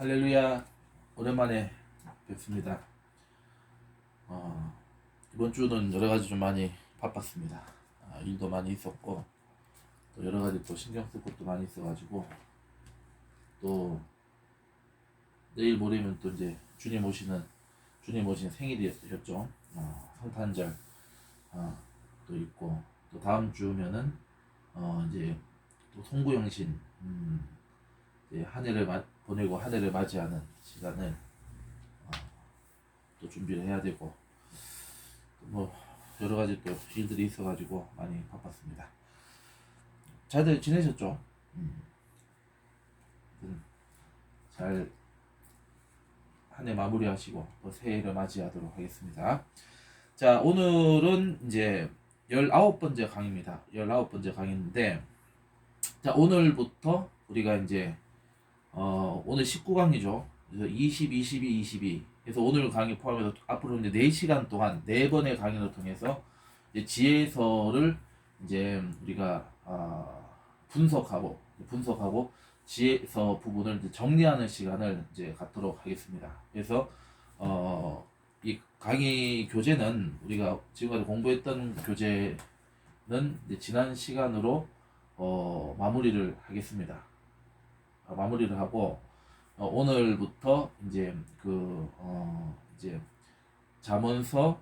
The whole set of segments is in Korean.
할렐루야. 오랜만에 뵙습니다. 이번 주는 여러 가지 좀 많이 바빴습니다. 일도 많이 있었고, 또 여러 가지 또 신경 쓸 것도 많이 있어가지고, 또 내일 모레면 또 이제 주님 오신 생일이었죠. 성탄절 또 있고, 또 다음 주면은 이제 또 송구영신 이제 한 해를 보내고 한 해를 맞이하는 시간을 또 준비를 해야 되고, 뭐 여러 가지 또 일들이 있어가지고 많이 바빴습니다. 잘들 지내셨죠? 잘 한 해 마무리하시고 또 새해를 맞이하도록 하겠습니다. 자, 오늘은 이제 19번째 강의입니다. 19번째 강의인데, 자, 오늘부터 우리가 이제 오늘 19강이죠. 그래서 20, 22, 22. 그래서 오늘 강의 포함해서 앞으로 이제 4시간 동안 4번의 강의를 통해서 이제 지혜서를 이제 우리가 분석하고 지혜서 부분을 이제 정리하는 시간을 이제 갖도록 하겠습니다. 그래서 이 강의 교재는 우리가 지금까지 공부했던 교재는 이제 지난 시간으로 마무리를 하겠습니다. 마무리를 하고 오늘부터 이제 이제 잠언서,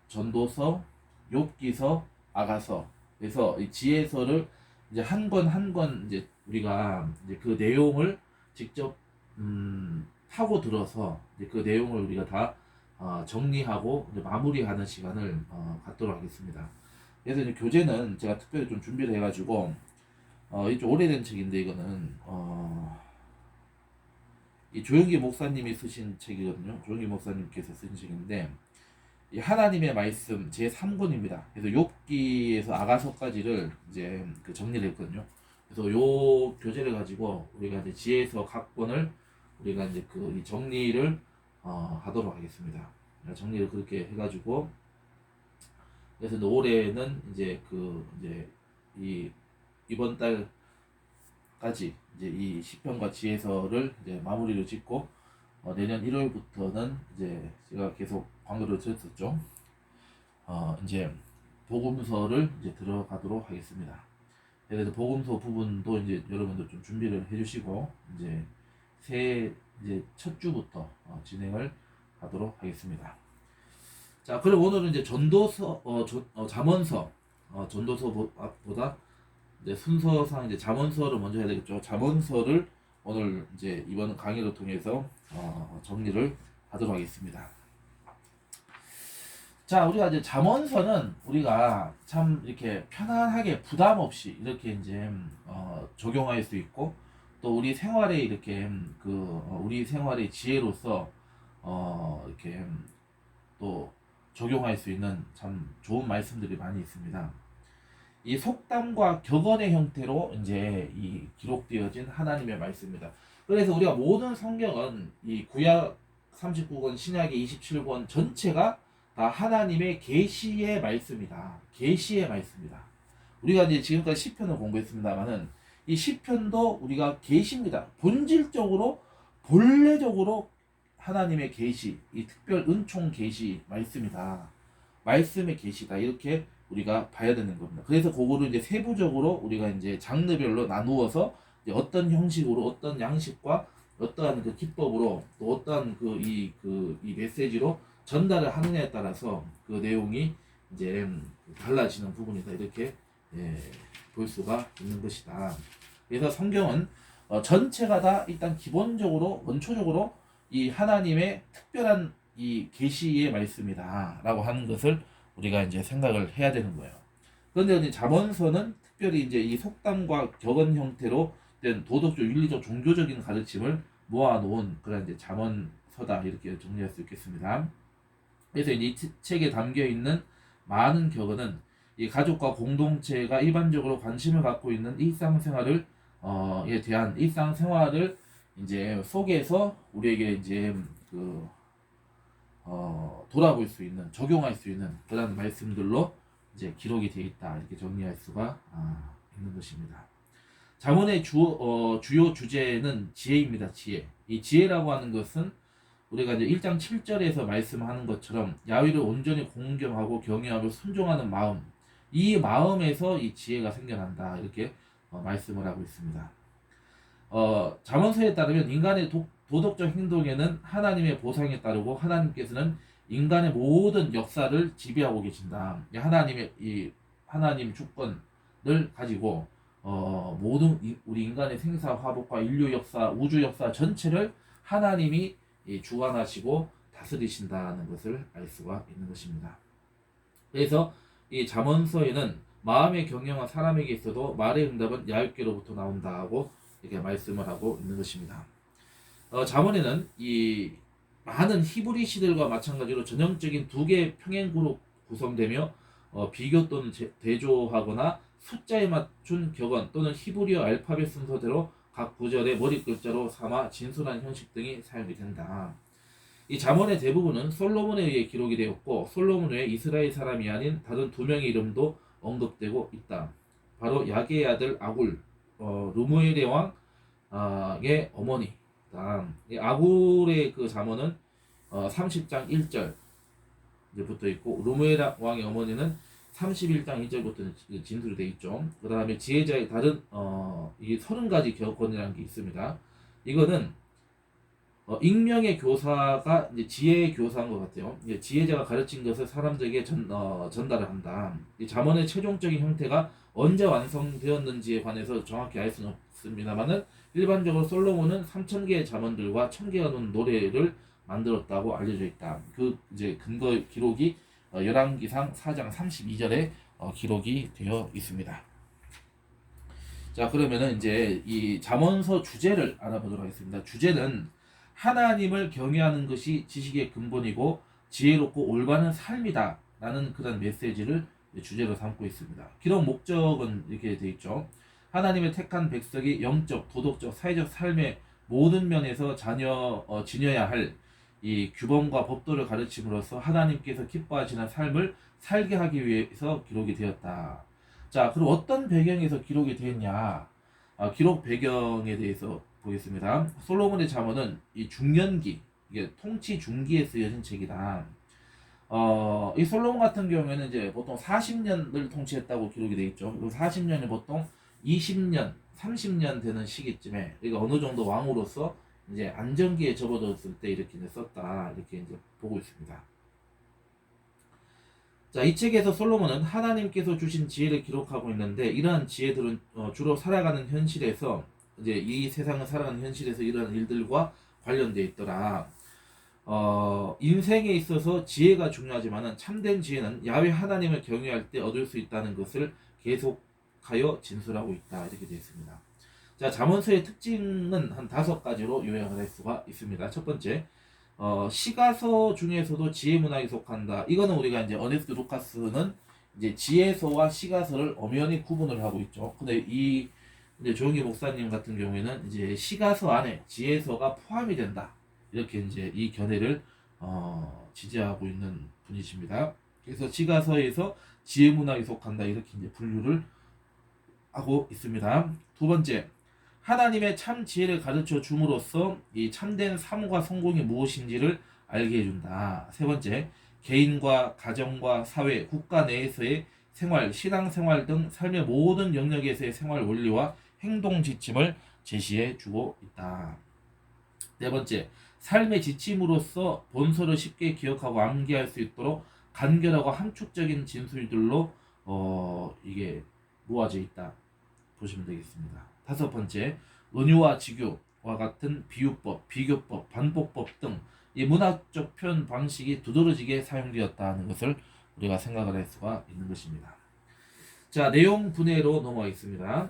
전도서, 욥기서, 아가서, 그래서 이 지혜서를 이제 한 권 한 권 이제 우리가 이제 그 내용을 직접 파고 들어서 이제 그 내용을 우리가 다 정리하고 이제 마무리하는 시간을 갖도록 하겠습니다. 그래서 이제 교재는 제가 특별히 좀 준비를 해가지고 이좀 오래된 책인데 이거는 이 조영기 목사님이 쓰신 책이거든요. 조영기 목사님께서 쓰신 책인데 이 하나님의 말씀 제 3권입니다. 그래서 욥기에서 아가서까지를 이제 그 정리를 했거든요. 그래서 요 교재를 가지고 우리가 이제 지혜서 각 권을 우리가 이제 그 정리를 하도록 하겠습니다. 정리를 그렇게 해가지고 그래서 이제 올해는 이제 이제 이번 달까지 이제 이 시편과 지혜서를 이제 마무리를 짓고 내년 1월부터는 이제 제가 계속 광고를 드렸었죠. 이제 복음서를 이제 들어가도록 하겠습니다. 그래서 복음서 부분도 이제 여러분들 좀 준비를 해주시고 이제 이제 첫 주부터 진행을 하도록 하겠습니다. 자, 그럼 오늘은 이제 잠언서, 전도서보다 이제 순서상 이제 잠언서를 먼저 해야 되겠죠. 잠언서를 오늘 이제 이번 강의를 통해서 정리를 하도록 하겠습니다. 자, 우리가 이제 잠언서는 우리가 참 이렇게 편안하게 부담 없이 이렇게 이제 적용할 수 있고 또 우리 생활에 이렇게 우리 생활의 지혜로서 이렇게 또 적용할 수 있는 참 좋은 말씀들이 많이 있습니다. 이 속담과 격언의 형태로 이제 이 기록되어진 하나님의 말씀입니다. 그래서 우리가 모든 성경은 이 구약 39권, 신약의 27권 전체가 다 하나님의 계시의 말씀이다. 계시의 말씀이다. 우리가 이제 지금까지 시편을 공부했습니다만은 이 시편도 우리가 계시입니다. 본질적으로 본래적으로 하나님의 계시, 이 특별 은총 계시 말씀이다. 말씀의 계시다. 이렇게 우리가 봐야 되는 겁니다. 그래서 그거를 이제 세부적으로 우리가 이제 장르별로 나누어서 이제 어떤 형식으로 어떤 양식과 어떠한 그 기법으로 또 어떠한 이 메시지로 전달을 하느냐에 따라서 그 내용이 이제 달라지는 부분이다. 이렇게 볼 수가 있는 것이다. 그래서 성경은 전체가 다 일단 기본적으로 원초적으로 이 하나님의 특별한 이 계시의 말씀이다라고 하는 것을 우리가 이제 생각을 해야 되는 거예요. 그런데 이제 잠언서는 특별히 이제 이 속담과 격언 형태로 된 도덕적, 윤리적, 종교적인 가르침을 모아놓은 그런 이제 잠언서다 이렇게 정리할 수 있겠습니다. 그래서 이 책에 담겨 있는 많은 격언은 이 가족과 공동체가 일반적으로 관심을 갖고 있는 일상생활을 에 대한 일상생활을 이제 속에서 우리에게 이제 돌아볼 수 있는, 적용할 수 있는 그런 말씀들로 이제 기록이 되어 있다 이렇게 정리할 수가 있는 것입니다. 잠언의 주요 주제는 지혜입니다. 지혜. 이 지혜라고 하는 것은 우리가 이제 1장 7절에서 말씀하는 것처럼 야훼를 온전히 공경하고 경외하며 순종하는 마음, 이 마음에서 이 지혜가 생겨난다, 이렇게 말씀을 하고 있습니다. 잠언서에 따르면 인간의 도덕적 행동에는 하나님의 보상에 따르고 하나님께서는 인간의 모든 역사를 지배하고 계신다. 하나님 주권을 가지고 모든 우리 인간의 생사 화복과 인류 역사, 우주 역사 전체를 하나님이 주관하시고 다스리신다는 것을 알 수가 있는 것입니다. 그래서 이 잠언서에는 마음의 경영한 사람에게 있어도 말의 응답은 야훼께로부터 나온다고 이렇게 말씀을 하고 있는 것입니다. 잠언에는 이 많은 히브리 시들과 마찬가지로 전형적인 두 개의 평행구로 구성되며 비교 또는 대조하거나 숫자에 맞춘 격언 또는 히브리어 알파벳 순서대로 각 구절의 머리 글자로 삼아 진술한 형식 등이 사용이 된다. 이 잠언의 대부분은 솔로몬에 의해 기록이 되었고 솔로몬 외에 이스라엘 사람이 아닌 다른 두 명의 이름도 언급되고 있다. 바로 야게의 아들 아굴, 르무엘의 왕의 어머니다. 이 아굴의 그 잠언은 30장 1절 부터 있고 르무엘 왕의 어머니는 31장 2절부터 진술이 되어 있죠. 그 다음에 지혜자의 다른 이 30가지 격언이라는 게 있습니다. 이거는 익명의 교사가 이제 지혜의 교사인 것 같아요. 이제 지혜자가 가르친 것을 사람들에게 전달을 한다. 이 잠언의 최종적인 형태가 언제 완성되었는지에 관해서 정확히 알 수는 없습니다만은 일반적으로 솔로몬은 3,000개의 잠언들과 1,000개가 넘는 노래를 만들었다고 알려져 있다. 그 이제 근거 기록이 열왕기상 4장 32절에 기록이 되어 있습니다. 자, 그러면은 이제 이 잠언서 주제를 알아보도록 하겠습니다. 주제는 하나님을 경외하는 것이 지식의 근본이고 지혜롭고 올바른 삶이다 라는 그런 메시지를 주제로 삼고 있습니다. 기록 목적은 이렇게 되어 있죠. 하나님의 택한 백성이 영적, 도덕적, 사회적 삶의 모든 면에서 지녀야 할 이 규범과 법도를 가르침으로써 하나님께서 기뻐하시는 삶을 살게 하기 위해서 기록이 되었다. 자, 그럼 어떤 배경에서 기록이 되었냐? 기록 배경에 대해서 보겠습니다. 솔로몬의 잠언은 이 중년기, 이게 통치 중기에 쓰여진 책이다. 이 솔로몬 같은 경우에는 이제 보통 40년을 통치했다고 기록이 되어 있죠. 40년이 보통 20년, 30년 되는 시기쯤에, 그러니까 어느 정도 왕으로서 이제 안정기에 접어들었을 때 이렇게 이제 썼다, 이렇게 이제 보고 있습니다. 자, 이 책에서 솔로몬은 하나님께서 주신 지혜를 기록하고 있는데, 이러한 지혜들은 주로 살아가는 현실에서, 이제 이 세상을 살아가는 현실에서 이러한 일들과 관련되어 있더라. 인생에 있어서 지혜가 중요하지만은 참된 지혜는 야훼 하나님을 경외할 때 얻을 수 있다는 것을 계속하여 진술하고 있다, 이렇게 되어 있습니다. 자, 잠언서의 특징은 한 5가지로 요약을 할 수가 있습니다. 첫 번째, 시가서 중에서도 지혜 문학에 속한다. 이거는 우리가 이제 어네스트 루카스는 이제 지혜서와 시가서를 엄연히 구분을 하고 있죠. 근데 이제 조용기 목사님 같은 경우에는 이제 시가서 안에 지혜서가 포함이 된다, 이렇게 이제 이 견해를 지지하고 있는 분이십니다. 그래서 시가서에서 지혜 문학에 속한다, 이렇게 이제 분류를 하고 있습니다. 두 번째, 하나님의 참 지혜를 가르쳐 줌으로써 이 참된 삶과 성공이 무엇인지를 알게 해준다. 세 번째, 개인과 가정과 사회, 국가 내에서의 생활, 신앙생활 등 삶의 모든 영역에서의 생활 원리와 행동 지침을 제시해 주고 있다. 네 번째, 삶의 지침으로써 본서를 쉽게 기억하고 암기할 수 있도록 간결하고 함축적인 진술들로 이게 모아져 있다, 보시면 되겠습니다. 다섯 번째, 은유와 직유와 같은 비유법, 비교법, 반복법 등 이 문학적 표현 방식이 두드러지게 사용되었다는 것을 우리가 생각을 할 수가 있는 것입니다. 자, 내용 분해로 넘어가겠습니다.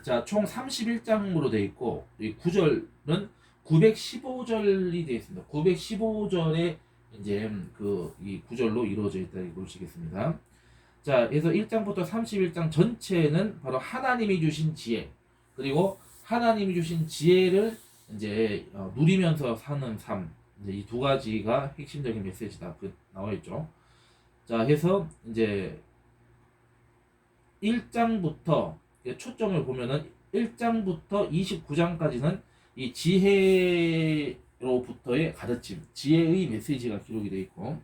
자, 총 31장으로 되어 있고 이 구절은 915절이 되어 있습니다. 915절에 이제 이 구절로 이루어져 있다고 보시겠습니다. 자, 그래서 1장부터 31장 전체는 바로 하나님이 주신 지혜, 그리고 하나님이 주신 지혜를 이제 누리면서 사는 삶, 이제 이 2가지가 핵심적인 메시지다, 나와 있죠. 자, 해서 이제 1장부터 초점을 보면은 1장부터 29장까지는 이 지혜로부터의 가르침, 지혜의 메시지가 기록이 되어 있고,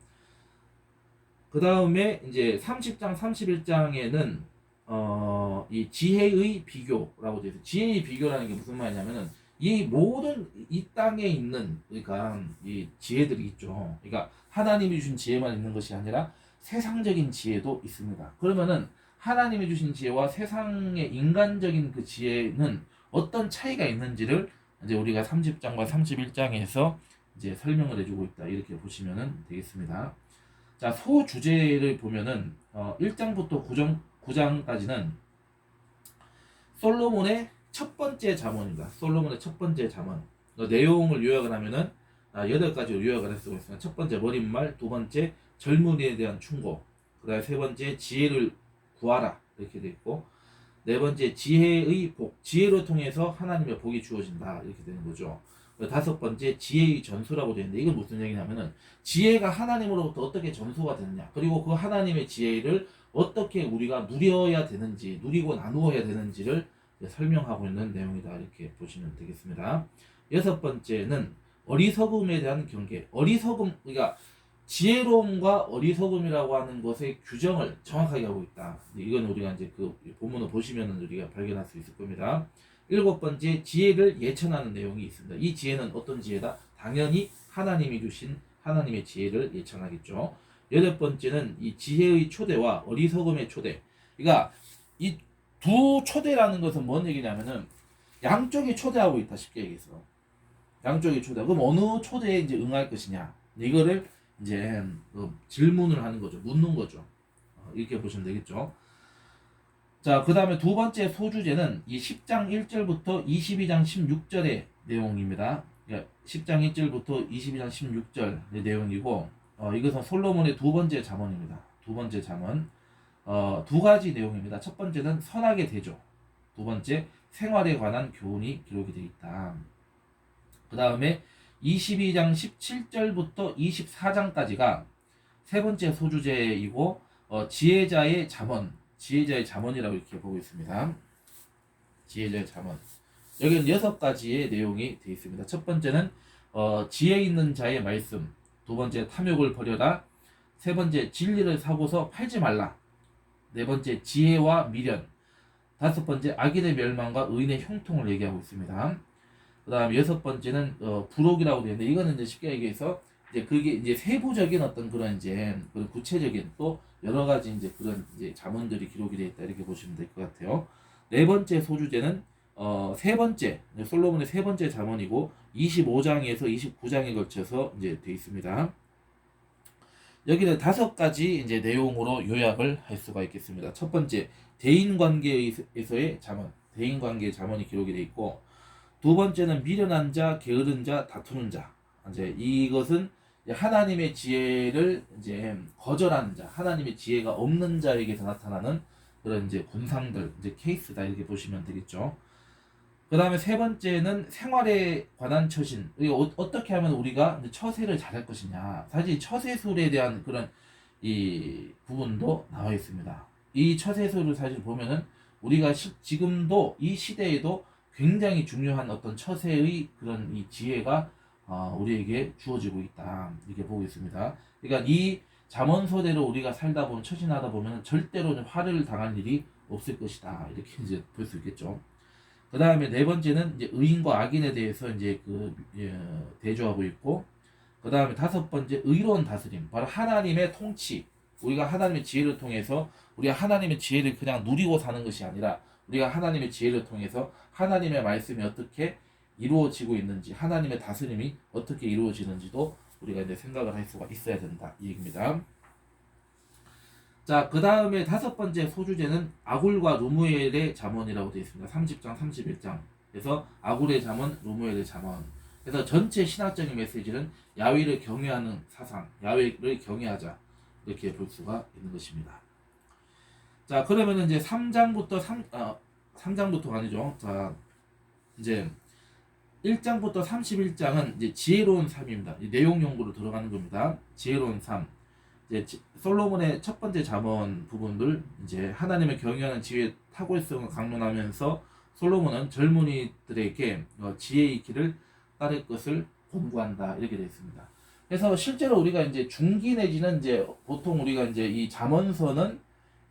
그 다음에 이제 30장, 31장에는 이 지혜의 비교라고 되어 있어요. 지혜의 비교라는 게 무슨 말이냐면은 이 모든 이 땅에 있는 그러니까 이 지혜들이 있죠. 그러니까 하나님이 주신 지혜만 있는 것이 아니라 세상적인 지혜도 있습니다. 그러면은 하나님이 주신 지혜와 세상의 인간적인 그 지혜는 어떤 차이가 있는지를 이제 우리가 30장과 31장에서 이제 설명을 해주고 있다. 이렇게 보시면 되겠습니다. 자, 소주제를 보면은 1장부터 9장까지는 솔로몬의 첫 번째 잠언입니다. 솔로몬의 첫 번째 잠언. 내용을 요약을 하면은 8가지로 요약을 할 수가 있습니다. 첫 번째 머릿말, 두 번째 젊은이에 대한 충고, 그 다음에 세 번째 지혜를 구하라 이렇게 되어 있고, 네 번째 지혜의 복, 지혜로 통해서 하나님의 복이 주어진다 이렇게 되는 거죠. 다섯 번째 지혜의 전수라고 되어 있는데, 이건 무슨 얘기냐면은 지혜가 하나님으로부터 어떻게 전수가 되느냐, 그리고 그 하나님의 지혜를 어떻게 우리가 누려야 되는지, 누리고 나누어야 되는지를 설명하고 있는 내용이다 이렇게 보시면 되겠습니다. 여섯 번째는 어리석음에 대한 경계. 어리석음, 그러니까 지혜로움과 어리석음이라고 하는 것의 규정을 정확하게 하고 있다. 이건 우리가 이제 그 본문을 보시면 우리가 발견할 수 있을 겁니다. 일곱 번째, 지혜를 예천하는 내용이 있습니다. 이 지혜는 어떤 지혜다? 당연히 하나님이 주신 하나님의 지혜를 예천하겠죠. 여덟 번째는 이 지혜의 초대와 어리석음의 초대. 그러니까 이 두 초대라는 것은 뭔 얘기냐면은 양쪽이 초대하고 있다, 쉽게 얘기해서. 양쪽이 초대. 그럼 어느 초대에 이제 응할 것이냐? 이거를 이제 질문을 하는 거죠. 묻는 거죠. 이렇게 보시면 되겠죠. 자, 그 다음에 두 번째 소주제는 이 10장 1절부터 22장 16절의 내용입니다. 10장 1절부터 22장 16절의 내용이고, 이것은 솔로몬의 두 번째 잠언입니다. 두 번째 잠언. 두 가지 내용입니다. 첫 번째는 선하게 되죠. 두 번째, 생활에 관한 교훈이 기록이 되어 있다. 그 다음에 22장 17절부터 24장까지가 세 번째 소주제이고, 지혜자의 잠언, 지혜자의 잠언이라고 이렇게 보고 있습니다. 지혜자의 잠언. 여기는 6가지의 내용이 되어 있습니다. 첫 번째는 지혜 있는 자의 말씀, 두 번째 탐욕을 버려라, 세 번째 진리를 사고서 팔지 말라, 네 번째 지혜와 미련, 다섯 번째 악인의 멸망과 의인의 형통을 얘기하고 있습니다. 그 다음 여섯 번째는 부록이라고 되어 있는데, 이거는 이제 쉽게 얘기해서 이제 그게 이제 세부적인 어떤 그런 이제 그런 구체적인 또 여러 가지 이제 그런 이제 잠언들이 기록이 되어 있다 이렇게 보시면 될 것 같아요. 네 번째 소주제는 세 번째 솔로몬의 세 번째 잠언이고 25장에서 29장에 걸쳐서 이제 되어 있습니다. 여기는 5가지 이제 내용으로 요약을 할 수가 있겠습니다. 첫 번째, 대인 관계에서의 잠언, 대인 관계의 잠언이 기록이 되어 있고, 두 번째는 미련한 자, 게으른 자, 다투는 자. 이제 이것은 하나님의 지혜를 이제 거절하는 자, 하나님의 지혜가 없는 자에게서 나타나는 그런 이제 군상들, 이제 케이스다 이렇게 보시면 되겠죠. 그 다음에 세 번째는 생활에 관한 처신. 어떻게 하면 우리가 처세를 잘할 것이냐. 사실 처세술에 대한 그런 이 부분도 나와 있습니다. 이 처세술을 사실 보면은 우리가 지금도 이 시대에도 굉장히 중요한 어떤 처세의 그런 이 지혜가 우리에게 주어지고 있다. 이렇게 보고 있습니다. 그러니까 이 잠언서대로 우리가 살다 보면, 처신하다 보면 절대로 화를 당할 일이 없을 것이다. 이렇게 이제 볼 수 있겠죠. 그 다음에 네 번째는 이제 의인과 악인에 대해서 이제 대조하고 있고, 그 다음에 다섯 번째 의로운 다스림, 바로 하나님의 통치. 우리가 하나님의 지혜를 통해서 우리가 하나님의 지혜를 그냥 누리고 사는 것이 아니라 우리가 하나님의 지혜를 통해서 하나님의 말씀이 어떻게 이루어지고 있는지, 하나님의 다스림이 어떻게 이루어지는지도 우리가 이제 생각을 할 수가 있어야 된다 이 얘기입니다. 자, 그 다음에 다섯 번째 소주제는 아굴과 루무엘의 잠언이라고 되어 있습니다. 30장, 31장. 그래서 아굴의 잠언, 루무엘의 잠언. 그래서 전체 신학적인 메시지는 야훼를 경외하는 사상, 야훼를 경외하자 이렇게 볼 수가 있는 것입니다. 자, 그러면 이제 3장부터가 아니죠. 자, 이제 1장부터 31장은 이제 지혜로운 삶입니다. 내용 연구로 들어가는 겁니다. 지혜로운 삶. 이제 솔로몬의 첫 번째 잠언 부분들, 이제 하나님을 경외하는 지혜의 탁월성을 강론하면서 솔로몬은 젊은이들에게 지혜의 길을 따를 것을 권고한다 이렇게 되어 있습니다. 그래서 실제로 우리가 이제 중기 내지는 이제 보통 우리가 이제 이 잠언서는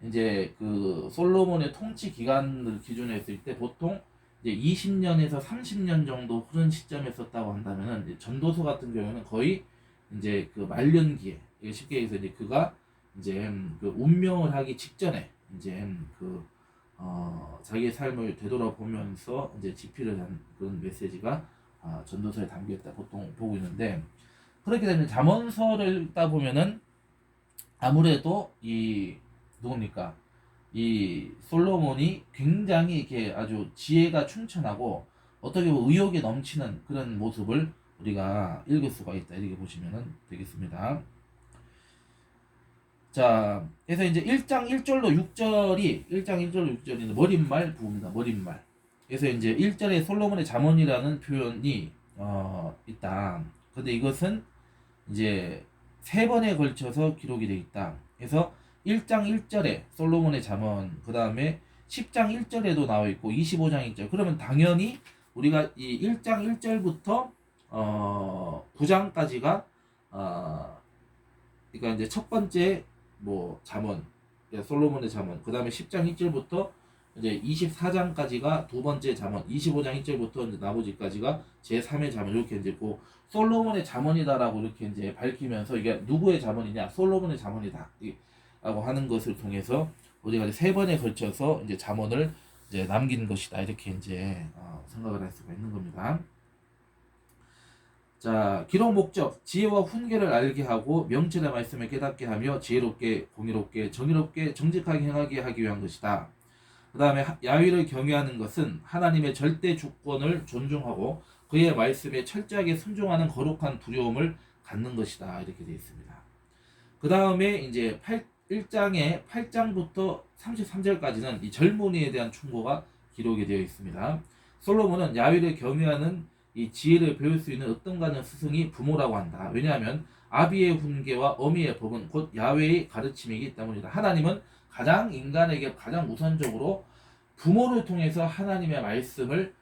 이제 그 솔로몬의 통치 기간을 기준으로 했을 때 보통 이제 20년에서 30년 정도 흐른 시점에 썼다고 한다면은 이제 전도서 같은 경우는 거의 이제 그 말년기에 쉽게 얘기해서 이제 그가 이제 그 운명을 하기 직전에 이제 자기의 삶을 되돌아보면서 이제 집필을 한 그런 메시지가 전도서에 담겨 있다 보통 보고 있는데 그렇게 되면 잠언서를 읽다 보면은 아무래도 이 누굽니까 이 솔로몬이 굉장히 이렇게 아주 지혜가 충천하고 어떻게 보면 의욕이 넘치는 그런 모습을 우리가 읽을 수가 있다 이렇게 보시면 되겠습니다. 자, 그래서 이제 1장 1절로 6절이 1장 1절로 6절이 머릿말 부분입니다. 머릿말. 그래서 이제 1절에 솔로몬의 잠언이라는 표현이 있다. 근데 이것은 이제 3번에 걸쳐서 기록이 되어 있다. 그래서 1장 1절에 솔로몬의 잠언, 그 다음에 10장 1절에도 나와 있고 25장 1절. 그러면 당연히 우리가 이 1장 1절부터 9장까지가 그러니까 이제 첫 번째 뭐 잠언, 솔로몬의 잠언, 그 다음에 10장 1절부터 이제 24장까지가 두 번째 잠언, 25장 1절부터 이제 나머지까지가 제3의 잠언 이렇게 이제 그 솔로몬의 잠언이다라고 이렇게 이제 밝히면서 이게 누구의 잠언이냐, 솔로몬의 잠언이다 라고 하는 것을 통해서 우리가 이제 3번에 걸쳐서 이제 잠언을 이제 남긴 것이다 이렇게 이제 생각을 할 수가 있는 겁니다. 자, 기록 목적, 지혜와 훈계를 알게 하고 명철의 말씀을 깨닫게 하며 지혜롭게, 공의롭게, 정의롭게, 정직하게 행하게 하기 위한 것이다. 그 다음에 야훼를 경외하는 것은 하나님의 절대 주권을 존중하고 그의 말씀에 철저하게 순종하는 거룩한 두려움을 갖는 것이다. 이렇게 되어 있습니다. 그 다음에 이제 1장의 8장부터 33절까지는 이 젊은이에 대한 충고가 기록이 되어 있습니다. 솔로몬은 야훼를 경외하는 이 지혜를 배울 수 있는 어떤가는 스승이 부모라고 한다. 왜냐하면 아비의 훈계와 어미의 법은 곧 야훼의 가르침이기 때문이다. 하나님은 가장 인간에게 가장 우선적으로 부모를 통해서 하나님의 말씀을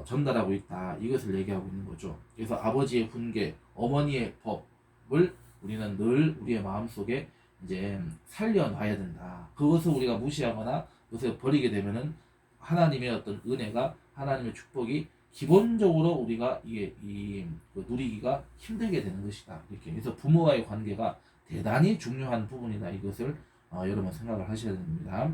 전달하고 있다. 이것을 얘기하고 있는 거죠. 그래서 아버지의 훈계, 어머니의 법을 우리는 늘 우리의 마음속에 이제 살려놔야 된다. 그것을 우리가 무시하거나 그것을 버리게 되면은 하나님의 어떤 은혜가 하나님의 축복이 기본적으로 우리가 누리기가 힘들게 되는 것이다. 이렇게 그래서 부모와의 관계가 대단히 중요한 부분이다. 이것을 여러분 생각을 하셔야 됩니다.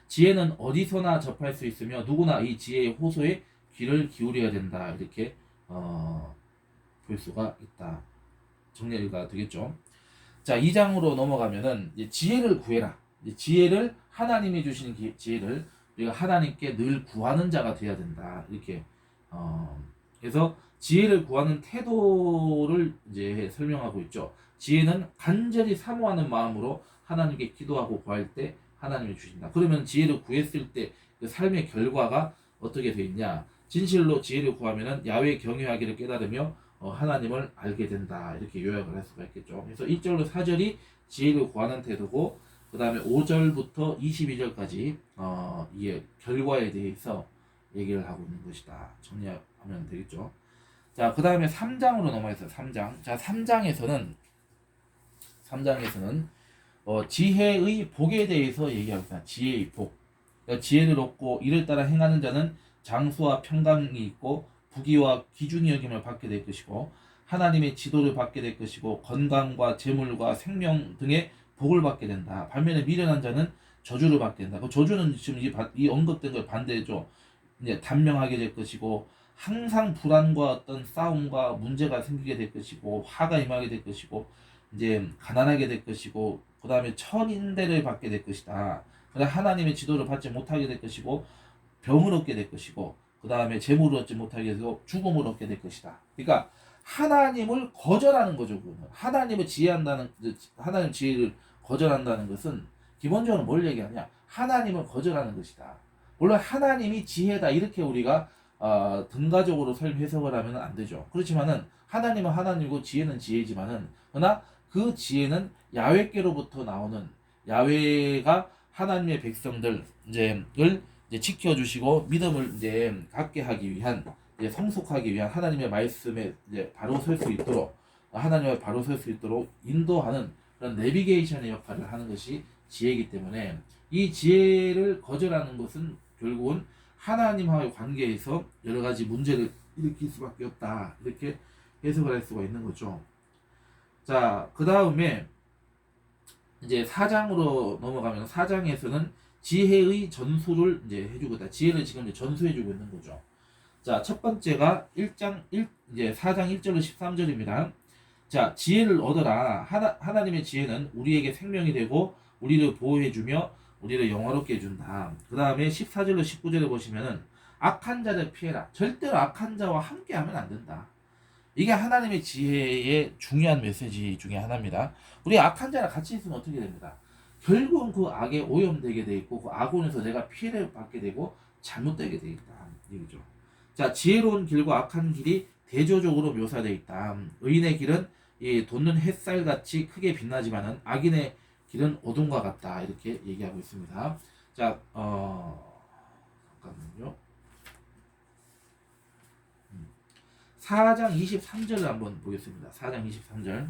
지혜는 어디서나 접할 수 있으며 누구나 이 지혜의 호소에 귀를 기울여야 된다. 이렇게 볼 수가 있다. 정리가 되겠죠. 자, 2장으로 넘어가면은 이제 지혜를 구해라. 이제 지혜를 하나님이 주신 지혜를 우리가 하나님께 늘 구하는 자가 되어야 된다. 이렇게 그래서 지혜를 구하는 태도를 이제 설명하고 있죠. 지혜는 간절히 사모하는 마음으로 하나님께 기도하고 구할 때 하나님이 주신다. 그러면 지혜를 구했을 때 그 삶의 결과가 어떻게 되어 있냐? 진실로 지혜를 구하면은 야훼 경외하기를 깨달으며 하나님을 알게 된다. 이렇게 요약을 할 수가 있겠죠. 그래서 1절로 4절이 지혜를 구하는 태도고 그 다음에 5절부터 22절까지 이게 결과에 대해서 얘기를 하고 있는 것이다. 정리하면 되겠죠. 자, 그 다음에 3장으로 넘어가서 3장. 자, 3장에서는 지혜의 복에 대해서 얘기하고 있습니다. 지혜의 복. 그러니까 지혜를 얻고 이를 따라 행하는 자는 장수와 평강이 있고 부귀와 귀중히 여김을 받게 될 것이고 하나님의 지도를 받게 될 것이고 건강과 재물과 생명 등의 복을 받게 된다. 반면에 미련한 자는 저주를 받게 된다. 그 저주는 지금 이 언급된 걸 반대죠. 이제 단명하게 될 것이고 항상 불안과 어떤 싸움과 문제가 생기게 될 것이고 화가 임하게 될 것이고 이제 가난하게 될 것이고 그 다음에 천인대를 받게 될 것이다. 그다음 하나님의 지도를 받지 못하게 될 것이고 병을 얻게 될 것이고 그 다음에 재물을 얻지 못하게 되고 죽음을 얻게 될 것이다. 그러니까 하나님을 거절하는 거죠. 하나님을 하나님 지혜를 거절한다는 것은 기본적으로 뭘 얘기하냐? 하나님을 거절하는 것이다. 물론 하나님이 지혜다 이렇게 우리가 등가적으로 해석을 하면 안 되죠. 그렇지만은 하나님은 하나님이고 지혜는 지혜지만은 그러나 그 지혜는 야훼께로부터 나오는 야훼가 하나님의 백성들을 이제 지켜주시고 믿음을 이제 갖게 하기 위한, 이제 성숙하기 위한 하나님의 말씀에 이제 바로 설 수 있도록, 하나님의 바로 설 수 있도록 인도하는 그런 내비게이션의 역할을 하는 것이 지혜이기 때문에, 이 지혜를 거절하는 것은 결국은 하나님과의 관계에서 여러 가지 문제를 일으킬 수밖에 없다, 이렇게 해석을 할 수가 있는 거죠. 자, 그 다음에 이제 4장으로 넘어가면, 4장에서는 지혜의 전수를 이제 해주고 있다. 지혜를 지금 이제 전수해주고 있는 거죠. 자, 첫 번째가 1장 1 이제 4장 1절로 13절입니다. 자, 지혜를 얻어라. 하나님의 지혜는 우리에게 생명이 되고 우리를 보호해주며 우리를 영화롭게 해준다. 그 다음에 14절로 19절에 보시면은 악한 자를 피해라. 절대로 악한 자와 함께하면 안 된다. 이게 하나님의 지혜의 중요한 메시지 중에 하나입니다. 우리 악한 자랑 같이 있으면 어떻게 됩니다? 결국은 그 악에 오염되게 돼 있고, 그 악원에서 내가 피해를 받게 되고 잘못되게 돼 있다, 얘기죠. 자, 지혜로운 길과 악한 길이 대조적으로 묘사되어 있다. 의인의 길은 이 돋는 햇살같이 크게 빛나지만은 악인의 길은 어둠과 같다, 이렇게 얘기하고 있습니다. 자, 잠깐만요. 4장 23절을 한번 보겠습니다. 4장 23절.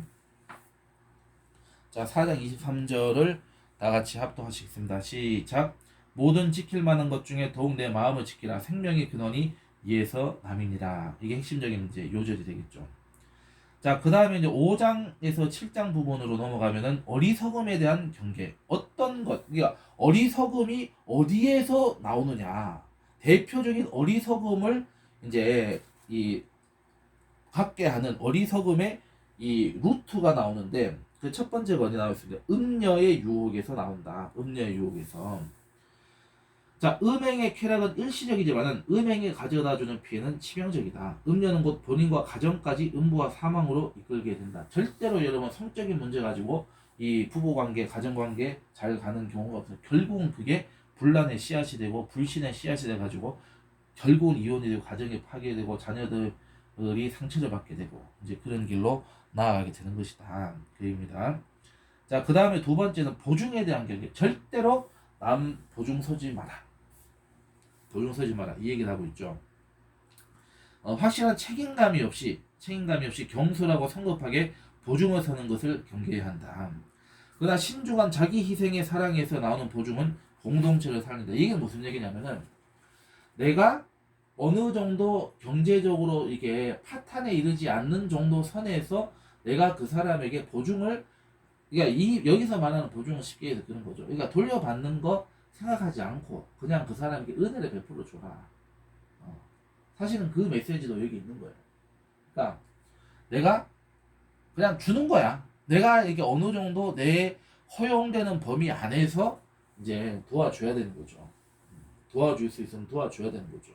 자, 4장 23절을 다 같이 합독하시겠습니다. 시작. 모든 지킬 만한 것 중에 더욱 내 마음을 지키라. 생명의 근원이 이에서 남이니라. 이게 핵심적인 이제 요절이 되겠죠. 자, 그 다음에 이제 5장에서 7장 부분으로 넘어가면은 어리석음에 대한 경계. 어떤 것, 그러니까 어리석음이 어디에서 나오느냐. 대표적인 어리석음을 이제 이 갖게 하는 어리석음의 이 루트가 나오는데, 그 첫 번째가 어디 나와 있습니다. 음녀의 유혹에서 나온다. 음녀의 유혹에서. 자, 음행의 쾌락은 일시적이지만은 음행이 가져다주는 피해는 치명적이다. 음녀는 곧 본인과 가정까지 음부와 사망으로 이끌게 된다. 절대로 여러분 성적인 문제 가지고 이 부부관계, 가정관계 잘 가는 경우가 없어요. 결국은 그게 분란의 씨앗이 되고 불신의 씨앗이 돼가지고 결국은 이혼이 되고 가정이 파괴되고 자녀들이 상처를 받게 되고 이제 그런 길로 나아가게 되는 것이다, 그 얘기입니다. 자, 그 다음에 두 번째는 보증에 대한 경계. 절대로 남 보증 서지 마라. 보증 서지 마라, 이 얘기를 하고 있죠. 확실한 책임감이 없이 경솔하고 성급하게 보증을 서는 것을 경계해야 한다. 그러나 신중한 자기 희생의 사랑에서 나오는 보증은 공동체를 살린다. 이게 무슨 얘기냐면은, 내가 어느 정도 경제적으로 이게 파탄에 이르지 않는 정도 선에서 내가 그 사람에게 보증을, 그러니까 여기서 말하는 보증은 쉽게 해서 그런 거죠. 그러니까 돌려받는 거 생각하지 않고 그냥 그 사람에게 은혜를 베풀어 줘라. 사실은 그 메시지도 여기 있는 거예요. 그러니까 내가 그냥 주는 거야. 내가 이게 어느 정도 내 허용되는 범위 안에서 이제 도와줘야 되는 거죠. 도와줄 수 있으면 도와줘야 되는 거죠.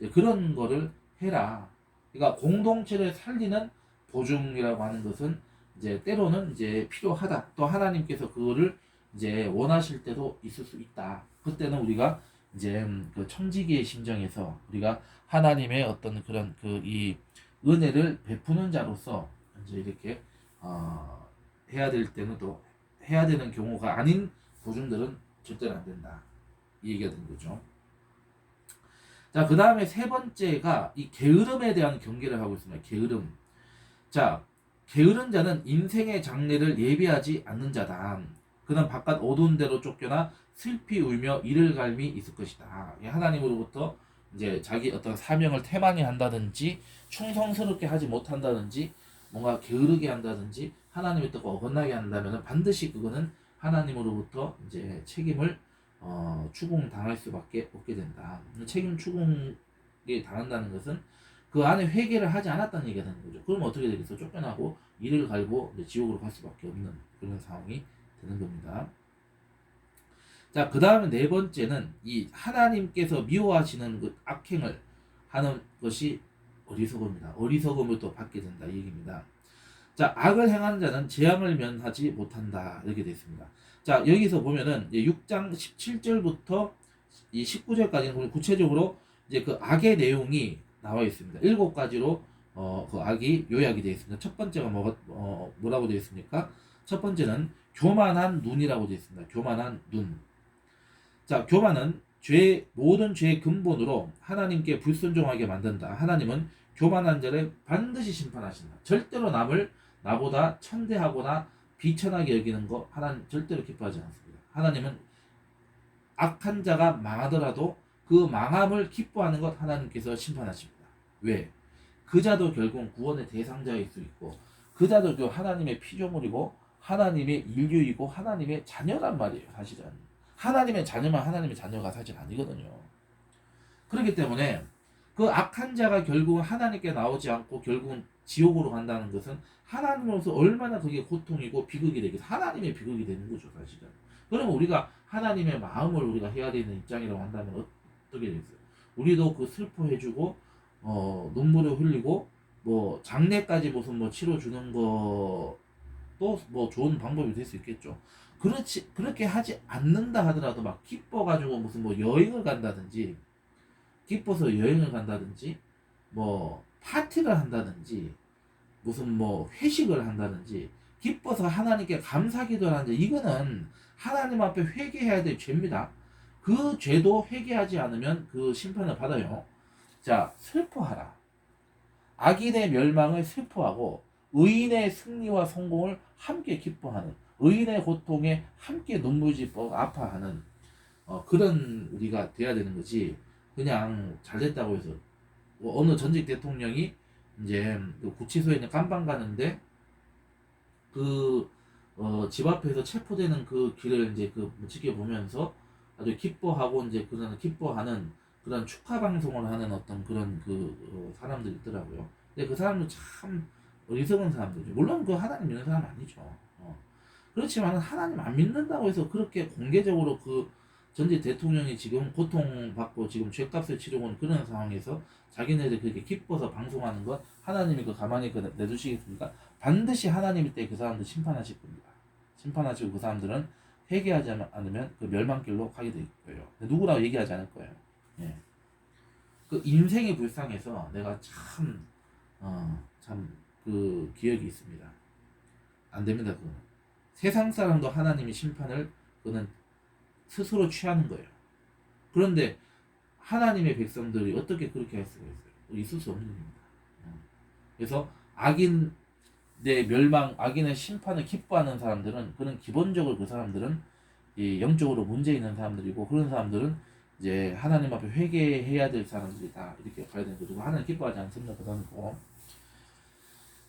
이제 그런 거를 해라. 그러니까 공동체를 살리는 보증이라고 하는 것은 이제 때로는 이제 필요하다. 또 하나님께서 그거를 이제 원하실 때도 있을 수 있다. 그때는 우리가 이제 그 청지기의 심정에서 우리가 하나님의 어떤 그런 그 이 은혜를 베푸는 자로서 이제 이렇게 해야 될 때는 또 해야 되는 경우가 아닌 보증들은 절대로 안 된다, 이 얘기가 된 거죠. 자, 그 다음에 세 번째가 이 게으름에 대한 경계를 하고 있습니다. 게으름. 자, 게으른 자는 인생의 장래를 예비하지 않는 자다. 그는 바깥 어두운 데로 쫓겨나 슬피 울며 이를 갈미 있을 것이다. 하나님으로부터 이제 자기 어떤 사명을 태만히 한다든지 충성스럽게 하지 못한다든지 뭔가 게으르게 한다든지 하나님의 뜻과 어긋나게 한다면 반드시 그거는 하나님으로부터 이제 책임을 추궁당할 수밖에 없게 된다. 책임 추궁에 당한다는 것은 그 안에 회개를 하지 않았다는 얘기가 되는 거죠. 그럼 어떻게 되겠어? 쫓겨나고 이를 갈고 이제 지옥으로 갈 수밖에 없는 그런 상황이 되는 겁니다. 자, 그 다음에 네 번째는 이 하나님께서 미워하시는 그 악행을 하는 것이 어리석음이다. 어리석음을 또 받게 된다, 이 얘기입니다. 자, 악을 행하는 자는 재앙을 면하지 못한다, 이렇게 되어 있습니다. 자, 여기서 보면은 6장 17절부터 이 19절까지는 구체적으로 이제 그 악의 내용이 나와 있습니다. 7가지로 그 악이 요약이 되어 있습니다. 첫 번째가 뭐라고 되어 있습니까? 첫 번째는 교만한 눈이라고 되어 있습니다. 교만한 눈. 자, 교만은 모든 죄의 근본으로 하나님께 불순종하게 만든다. 하나님은 교만한 자를 반드시 심판하신다. 절대로 남을 나보다 천대하거나 비천하게 여기는 거 하나님 절대로 기뻐하지 않습니다. 하나님은 악한 자가 망하더라도 그 망함을 기뻐하는 것 하나님께서 심판하십니다. 왜? 그 자도 결국 구원의 대상자일 수 있고 그 자도 그 하나님의 피조물이고 하나님의 인류이고 하나님의 자녀란 말이에요. 사실은 하나님의 자녀만 하나님의 자녀가 사실 아니거든요. 그렇기 때문에 그 악한 자가 결국은 하나님께 나오지 않고 결국은 지옥으로 간다는 것은 하나님으로서 얼마나 그게 고통이고 비극이 되겠어. 하나님의 비극이 되는 거죠, 사실은. 그러면 우리가 하나님의 마음을 우리가 해야 되는 입장이라고 한다면 어떻게 되겠어요? 우리도 그 슬퍼해주고 눈물을 흘리고 뭐 장례까지 무슨 뭐 치러주는 것도 뭐 좋은 방법이 될 수 있겠죠. 그렇게 하지 않는다 하더라도 막 기뻐가지고 무슨 뭐 여행을 간다든지 기뻐서 여행을 간다든지 뭐 파티를 한다든지 무슨 뭐 회식을 한다든지 기뻐서 하나님께 감사기도를 하는데 이거는 하나님 앞에 회개해야 될 죄입니다. 그 죄도 회개하지 않으면 그 심판을 받아요. 자, 슬퍼하라. 악인의 멸망을 슬퍼하고 의인의 승리와 성공을 함께 기뻐하는 의인의 고통에 함께 눈물 짓고 아파하는 그런 우리가 돼야 되는 거지. 그냥 잘됐다고 해서 뭐 어느 전직 대통령이 이제 그 구치소에 있는 깜방 가는데 그 집 앞에서 체포되는 그 길을 이제 그 지켜보면서 아주 기뻐하고 이제 그런 기뻐하는 그런 축하 방송을 하는 어떤 그런 사람들이 있더라고요. 근데 그 사람도 참 어리석은 사람들이죠. 물론 그 하나님 믿는 사람 아니죠. 그렇지만 하나님 안 믿는다고 해서 그렇게 공개적으로 그 전직 대통령이 지금 고통받고 지금 죗값을 치르고 있는 그런 상황에서 자기네들 그렇게 기뻐서 방송하는 것 하나님이 그 가만히 내두시겠습니까? 반드시 하나님이 때 그 사람들 심판하실 겁니다. 심판하시고 그 사람들은 회개하지 않으면 그 멸망길로 가게 될 거예요. 누구라고 얘기하지 않을 거예요. 예. 그 인생이 불쌍해서 내가 참 그 기억이 있습니다. 안 됩니다. 그거는. 세상 사람도 하나님이 심판을 그는 스스로 취하는 거예요. 그런데 하나님의 백성들이 어떻게 그렇게 할 수가 있어요? 있을 수 없는 일입니다. 그래서 악인의 멸망, 악인의 심판을 기뻐하는 사람들은 그런 기본적으로 그 사람들은 이 영적으로 문제 있는 사람들이고 그런 사람들은 이제 하나님 앞에 회개해야 될 사람들이다 이렇게 봐야 되는 거죠. 하나님 기뻐하지 않습니다. 그다음에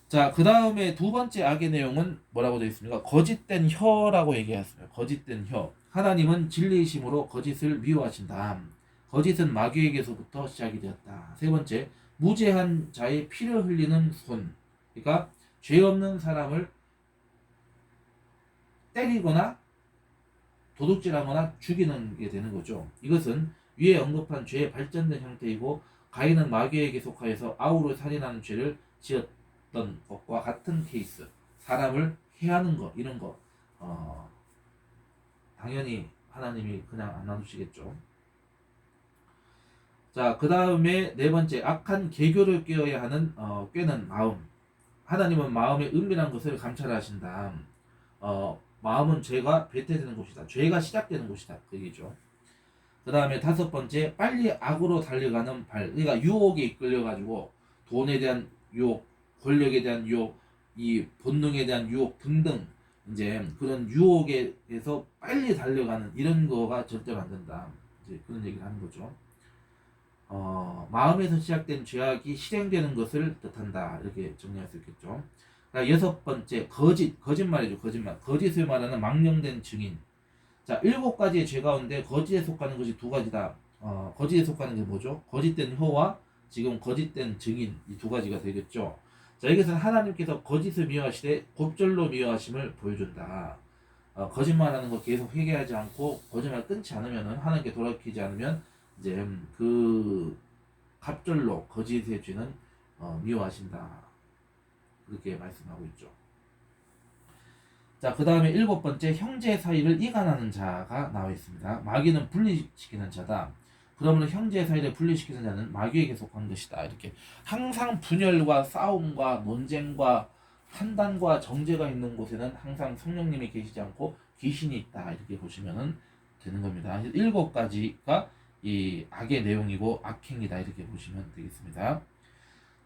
자, 그 다음에 두 번째 악의 내용은 뭐라고 되어 있습니까? 거짓된 혀라고 얘기했어요. 거짓된 혀. 하나님은 진리이심으로 거짓을 미워하신다. 거짓은 마귀에게서부터 시작이 되었다. 세 번째, 무죄한 자의 피를 흘리는 손. 그러니까 죄 없는 사람을 때리거나 도둑질하거나 죽이는 게 되는 거죠. 이것은 위에 언급한 죄의 발전된 형태이고 가인은 마귀에게 속하여서 아우를 살인하는 죄를 지었던 것과 같은 케이스. 사람을 해하는 것 이런 거 당연히 하나님이 그냥 안 놔두시겠죠. 자, 그 다음에 네 번째, 악한 계교를 꿰어야 하는 꿰는 마음. 하나님은 마음의 은밀한 것을 감찰하신다. 마음은 죄가 배태되는 곳이다. 죄가 시작되는 곳이다. 그 얘기죠. 그 다음에 다섯 번째, 빨리 악으로 달려가는 발. 그러니까 유혹에 이끌려가지고 돈에 대한 유혹, 권력에 대한 유혹, 이 본능에 대한 유혹 등등 이제 그런 유혹에서 빨리 달려가는 이런 거가 절대로 안 된다. 이제 그런 얘기를 하는 거죠. 마음에서 시작된 죄악이 실행되는 것을 뜻한다. 이렇게 정리할 수 있겠죠. 그러니까 여섯 번째, 거짓말이죠. 거짓을 말하는 망령된 증인. 자, 7가지의 죄 가운데 거짓에 속하는 것이 2가지다. 거짓에 속하는 게 뭐죠? 거짓된 혀와 지금 거짓된 증인 이 2가지가 되겠죠. 자, 이것은 하나님께서 거짓을 미워하시되 곱절로 미워하심을 보여준다. 거짓말하는 거 계속 회개하지 않고 거짓말 끊지 않으면은 하나님께 돌아키지 않으면 이제 그 갑절로 거짓의 죄는 미워하신다. 그렇게 말씀하고 있죠. 자, 그 다음에 7번째, 형제 사이를 이간하는 자가 나와 있습니다. 마귀는 분리시키는 자다. 그러므로 형제 사이를 분리시키는 자는 마귀에게 속한 것이다. 이렇게 항상 분열과 싸움과 논쟁과 판단과 정죄가 있는 곳에는 항상 성령님이 계시지 않고 귀신이 있다. 이렇게 보시면 되는 겁니다. 7가지가 이 악의 내용이고 악행이다 이렇게 보시면 되겠습니다.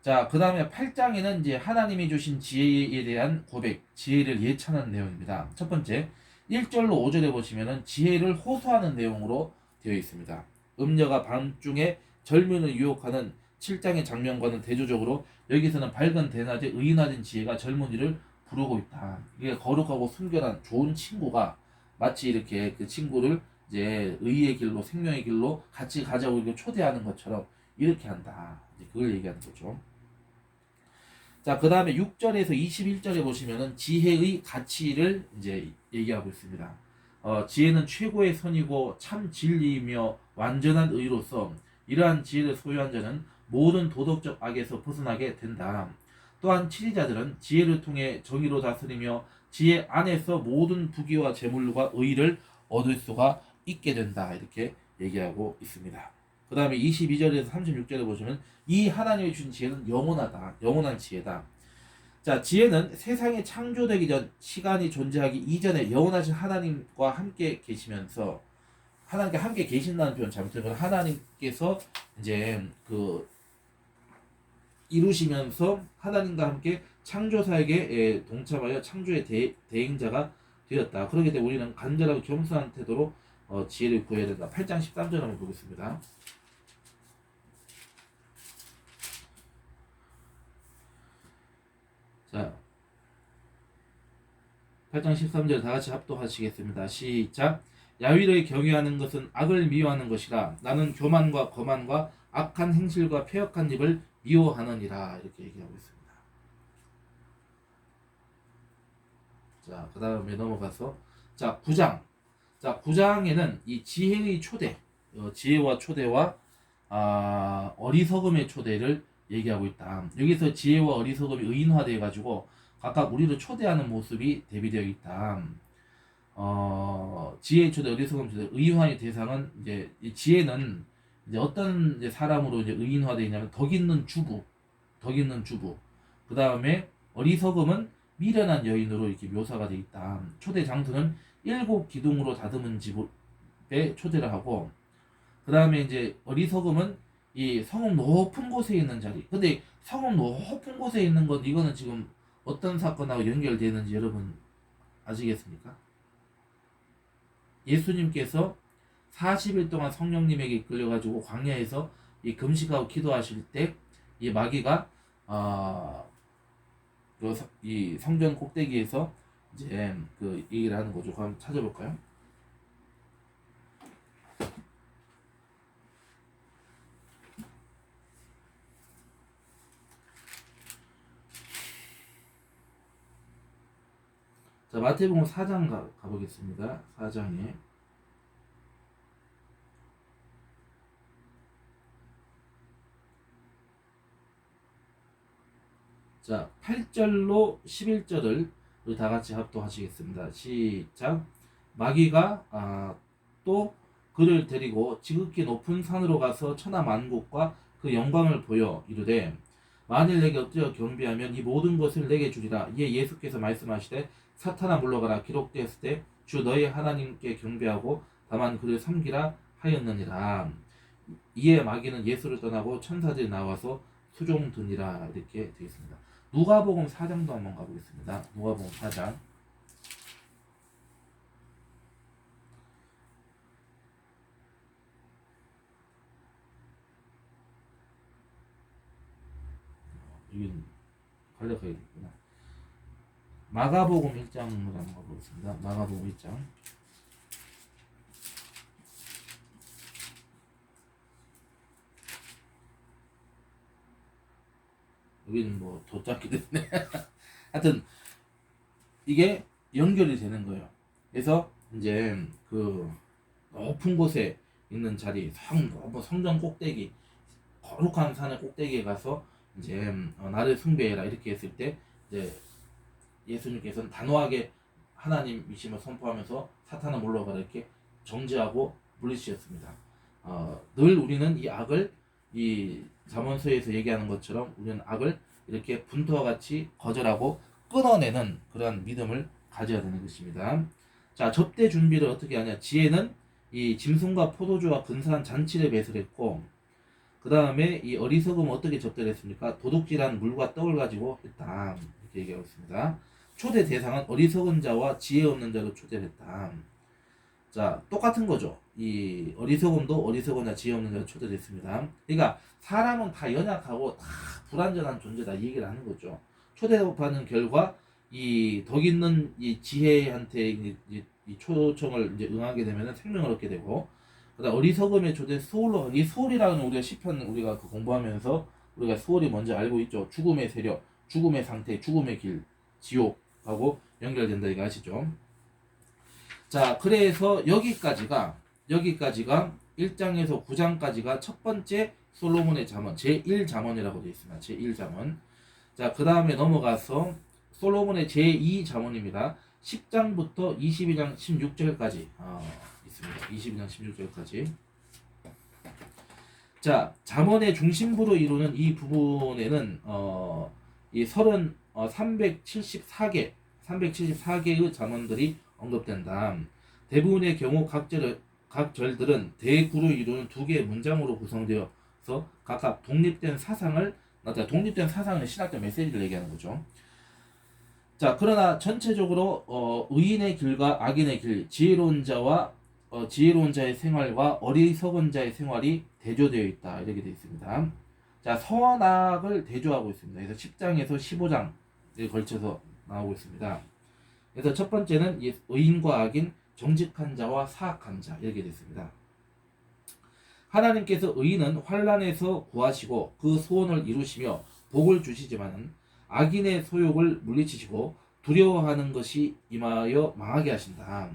자, 그 다음에 8장에는 이제 하나님이 주신 지혜에 대한 고백, 지혜를 예찬하는 내용입니다. 첫 번째, 1절로 5절에 보시면은 지혜를 호소하는 내용으로 되어 있습니다. 음녀가 밤중에 젊은을 유혹하는 7장의 장면과는 대조적으로 여기서는 밝은 대낮에 의인화된 지혜가 젊은이를 부르고 있다. 이게 거룩하고 순결한 좋은 친구가 마치 이렇게 그 친구를 이제 의의 길로 생명의 길로 같이 가자고 이렇게 초대하는 것처럼 이렇게 한다. 이제 그걸 얘기하는 거죠. 자, 그 다음에 6절에서 21절에 보시면은 지혜의 가치를 이제 얘기하고 있습니다. 지혜는 최고의 선이고 참 진리이며 완전한 의로서 이러한 지혜를 소유한 자는 모든 도덕적 악에서 벗어나게 된다. 또한 치리자들은 지혜를 통해 정의로 다스리며 지혜 안에서 모든 부귀와 재물과 의를 얻을 수가 있게 된다. 이렇게 얘기하고 있습니다. 그 다음에 22절에서 36절에 보시면 이 하나님의 주신 지혜는 영원하다. 영원한 지혜다. 자, 지혜는 세상이 창조되기 전 시간이 존재하기 이전에 영원하신 하나님과 함께 계시면서 하나님과 함께 계신다는 표현 잘못된 하나님께서 이제 그 이루시면서 하나님과 함께 창조사에게 동참하여 창조의 대행자가 되었다. 그렇기 때문에 우리는 간절하고 겸손한 태도로 지혜를 구해야 된다. 8장 13절 한번 보겠습니다. 자, 8장 13절 다 같이 합독하시겠습니다. 시작. 야위를 경외하는 것은 악을 미워하는 것이라. 나는 교만과 거만과 악한 행실과 패역한 입을 미워하느니라. 이렇게 얘기하고 있습니다. 자, 그 다음에 넘어가서 자, 9장. 자, 9장에는 이 지혜의 초대, 지혜와 초대와 어리석음의 초대를 얘기하고 있다. 여기서 지혜와 어리석음이 의인화되어 가지고 각각 우리를 초대하는 모습이 대비되어 있다. 지혜의 초대, 어리석음 초대, 의인화의 대상은 이제 이 지혜는 이제 어떤 이제 사람으로 이제 의인화되어 있냐면 덕 있는 주부, 덕 있는 주부. 그 다음에 어리석음은 미련한 여인으로 이렇게 묘사가 되어 있다. 초대 장소는 7 기둥으로 다듬은 집에 초대를 하고, 그 다음에 이제 어리석음은 이 성읍 높은 곳에 있는 자리. 근데 성읍 높은 곳에 있는 건 이거는 지금 어떤 사건하고 연결되는지 여러분 아시겠습니까? 예수님께서 40일 동안 성령님에게 이끌려가지고 광야에서 이 금식하고 기도하실 때 이 마귀가 이 성전 꼭대기에서 이제 그 얘기를 하는 거죠. 한번 찾아볼까요? 자, 마태복음 4장 가보겠습니다. 4장에 자, 8절로 11절을 우리 다 같이 합독하시겠습니다. 시작. 마귀가 또 그를 데리고 지극히 높은 산으로 가서 천하 만국과 그 영광을 보여 이르되 만일 내게 엎드려 경배하면 이 모든 것을 내게 주리라. 이에 예수께서 말씀하시되 사탄아 물러가라. 기록되었을 때 주 너희 하나님께 경배하고 다만 그를 섬기라 하였느니라. 이에 마귀는 예수를 떠나고 천사들이 나와서 수종드니라. 이렇게 되어 있습니다. 누가복음 4장도 한번 가보겠습니다. 누가복음 4장. 여기는 갈려가야겠구나. 마가복음 1장을 한번 가보겠습니다. 마가복음 1장. 여기는 뭐 더 짧게 됐네. 하여튼 이게 연결이 되는 거예요. 그래서 이제 그 높은 곳에 있는 자리, 성전 꼭대기, 거룩한 산의 꼭대기에 가서 이제 나를 숭배해라 이렇게 했을 때 이제 예수님께서는 단호하게 하나님이심을 선포하면서 사탄은 물러가라 이렇게 정죄하고 물리치셨습니다. 늘 우리는 이 악을 이 잠언서에서 얘기하는 것처럼 우리는 악을 이렇게 분토와 같이 거절하고 끊어내는 그러한 믿음을 가져야 되는 것입니다. 자, 접대 준비를 어떻게 하냐? 지혜는 이 짐승과 포도주와 근사한 잔치를 배설했고, 그 다음에 이 어리석음은 어떻게 접대를 했습니까? 도둑질한 물과 떡을 가지고 했다. 이렇게 얘기하고 있습니다. 초대 대상은 어리석은 자와 지혜 없는 자로 초대를 했다. 자, 똑같은 거죠. 이 어리석음도 어리석은 자, 지혜 없는 자로 초대를 했습니다. 그러니까 사람은 다 연약하고 다 불완전한 존재다, 이 얘기를 하는 거죠. 초대받는 결과 이 덕 있는 이 지혜한테 이 초청을 이제 응하게 되면 생명을 얻게 되고, 그다음 어리석음의 조대 수월로, 이 수월이라는 우리가 시편 우리가 그 공부하면서 우리가 수월이 먼저 알고 있죠. 죽음의 세력, 죽음의 상태, 죽음의 길, 지옥하고 연결된다 이거 아시죠? 자, 그래서 여기까지가 1장에서 9장까지가 첫 번째 솔로몬의 잠언, 제1잠언이라고 되어 있습니다. 제1잠언. 자, 그 다음에 넘어가서 솔로몬의 제2잠언입니다. 10장부터 22장 16절까지 있습니다. 22장 16절까지. 자, 잠언의 중심부로 이루는 이 부분에는 이 374개의 잠언들이 언급된다. 대부분의 경우 각 절들은 대구로 이루는 두 개의 문장으로 구성되어서 각각 독립된 사상을 신학적 메시지를 얘기하는 거죠. 자, 그러나 전체적으로 의인의 길과 악인의 길, 지혜로운 자의 생활과 어리석은 자의 생활이 대조되어 있다, 이렇게 되어 있습니다. 자, 선악을 대조하고 있습니다. 그래서 10장에서 15장에 걸쳐서 나오고 있습니다. 그래서 첫 번째는 의인과 악인, 정직한 자와 사악한 자, 이렇게 됐습니다. 하나님께서 의인은 환난에서 구하시고 그 소원을 이루시며 복을 주시지만은 악인의 소욕을 물리치시고 두려워하는 것이 임하여 망하게 하신다.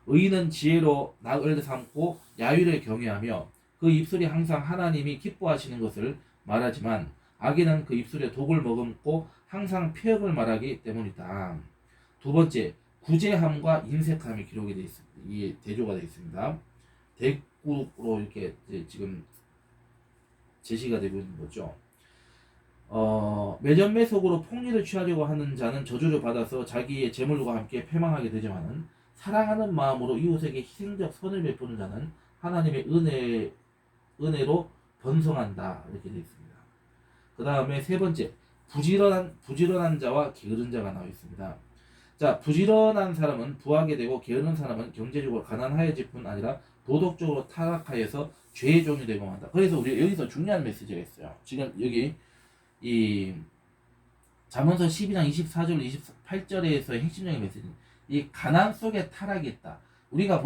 의인은 지혜로 낙을 삼고 야유를 경외하며 그 입술이 항상 하나님이 기뻐하시는 것을 말하지만 악인은 그 입술에 독을 머금고 항상 폐역을 말하기 때문이다. 두 번째, 구제함과 인색함이 기록이 되어 있습니다. 이게 대조가 되어 있습니다. 대꾸로 이렇게 지금 제시가 되고 있는 거죠. 매점매석으로 폭리를 취하려고 하는 자는 저주를 받아서 자기의 재물과 함께 패망하게 되지만은 사랑하는 마음으로 이웃에게 희생적 선을 베푸는 자는 하나님의 은혜로 번성한다, 이렇게 되어 있습니다. 그 다음에 세 번째, 부지런한 자와 게으른 자가 나와 있습니다. 자, 부지런한 사람은 부하게 되고 게으른 사람은 경제적으로 가난하여질 뿐 아니라 도덕적으로 타락하여서 죄의 종이 되고 만다. 그래서 우리 여기서 중요한 메시지가 있어요. 지금 여기 이 잠언서 12장 24절 28절에서의 핵심적인 메시지, 이 가난 속에 타락이 있다. 우리가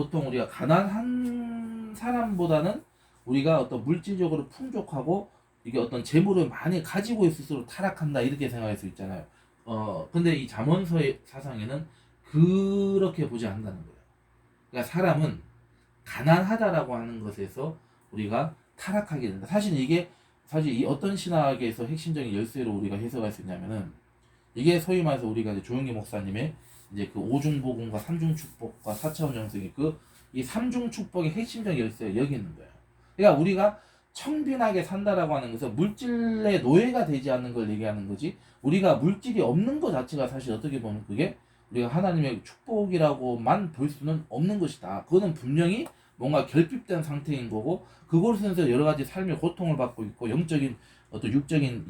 가난한 사람보다는 우리가 어떤 물질적으로 풍족하고 이게 어떤 재물을 많이 가지고 있을수록 타락한다, 이렇게 생각할 수 있잖아요. 근데 이 잠언서의 사상에는 그렇게 보지 않는다는 거예요. 그러니까 사람은 가난하다라고 하는 것에서 우리가 타락하게 된다. 사실 이 어떤 신학에서 핵심적인 열쇠로 우리가 해석할 수 있냐면은, 이게 소위 말해서 우리가 이제 조용기 목사님의 이제 그 오중복음과 삼중축복과 사차원 영성이 이 삼중축복의 핵심적인 열쇠가 여기 있는 거예요. 그러니까 우리가 청빈하게 산다라고 하는 것은 물질의 노예가 되지 않는 걸 얘기하는 거지, 우리가 물질이 없는 것 자체가 사실 어떻게 보면 그게 우리가 하나님의 축복이라고만 볼 수는 없는 것이다. 그거는 분명히 뭔가 결핍된 상태인 거고, 그곳에서 여러 가지 삶의 고통을 받고 있고, 영적인 어떤 육적인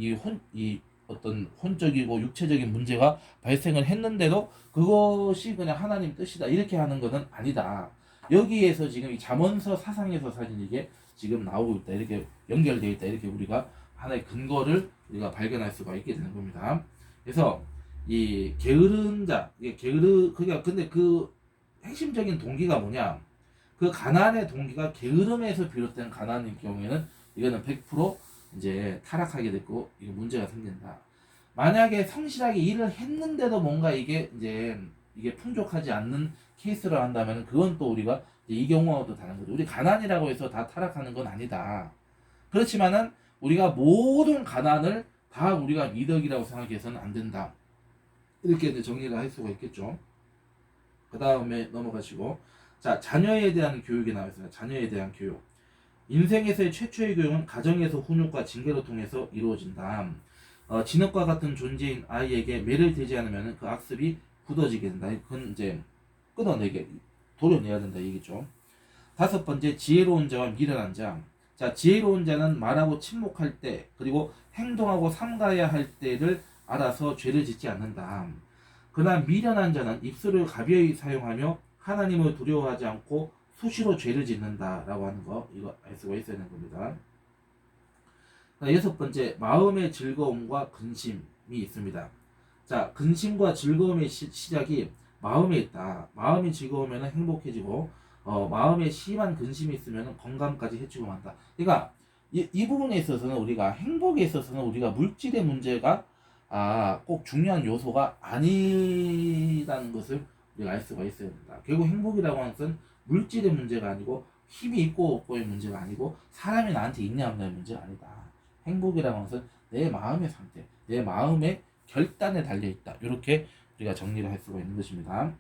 어떤 혼적이고 육체적인 문제가 발생을 했는데도 그것이 그냥 하나님 뜻이다, 이렇게 하는 것은 아니다. 여기에서 지금 이 잠언서 사상에서 사실 이게 지금 나오고 있다, 이렇게 연결되어 있다, 이렇게 우리가 하나의 근거를 우리가 발견할 수가 있게 되는 겁니다. 그래서 이 게으른 자, 근데 그 핵심적인 동기가 뭐냐? 그 가난의 동기가 게으름에서 비롯된 가난인 경우에는 이거는 100% 이제 타락하게 됐고, 이게 문제가 생긴다. 만약에 성실하게 일을 했는데도 뭔가 이게 풍족하지 않는 케이스를 한다면 그건 또 우리가 이 경우와도 또 다른 거죠. 우리 가난이라고 해서 다 타락하는 건 아니다. 그렇지만은 우리가 모든 가난을 다 우리가 미덕이라고 생각해서는 안 된다, 이렇게 정리를 할 수가 있겠죠. 그 다음에 넘어가시고, 자, 자녀에 대한 교육이 나와 있습니다. 자녀에 대한 교육. 인생에서의 최초의 교육은 가정에서 훈육과 징계로 통해서 이루어진다. 진흙과 같은 존재인 아이에게 매를 대지 않으면 그 악습이 굳어지게 된다. 그건 이제 끊어내게, 도려내야 된다, 얘기죠. 다섯 번째, 지혜로운 자와 미련한 자. 자, 지혜로운 자는 말하고 침묵할 때, 그리고 행동하고 삼가야 할 때를 알아서 죄를 짓지 않는다. 그러나 미련한 자는 입술을 가벼이 사용하며 하나님을 두려워하지 않고 수시로 죄를 짓는다라고 하는 거, 이거 알 수가 있어야 되는 겁니다. 여섯 번째, 마음의 즐거움과 근심이 있습니다. 자, 근심과 즐거움의 시작이 마음에 있다. 마음이 즐거우면 행복해지고, 마음에 심한 근심이 있으면 건강까지 해치고 만다. 그러니까 이 부분에 있어서는 우리가 행복에 있어서는 우리가 물질의 문제가 꼭 중요한 요소가 아니라는 것을 우리가 알 수가 있어야 된다. 결국 행복이라고 하는 것은 물질의 문제가 아니고 힘이 있고 없고의 문제가 아니고 사람이 나한테 있냐 없냐의 문제가 아니다. 행복이라고 하는 것은 내 마음의 상태, 내 마음의 결단에 달려있다. 이렇게 우리가 정리를 할 수가 있는 것입니다.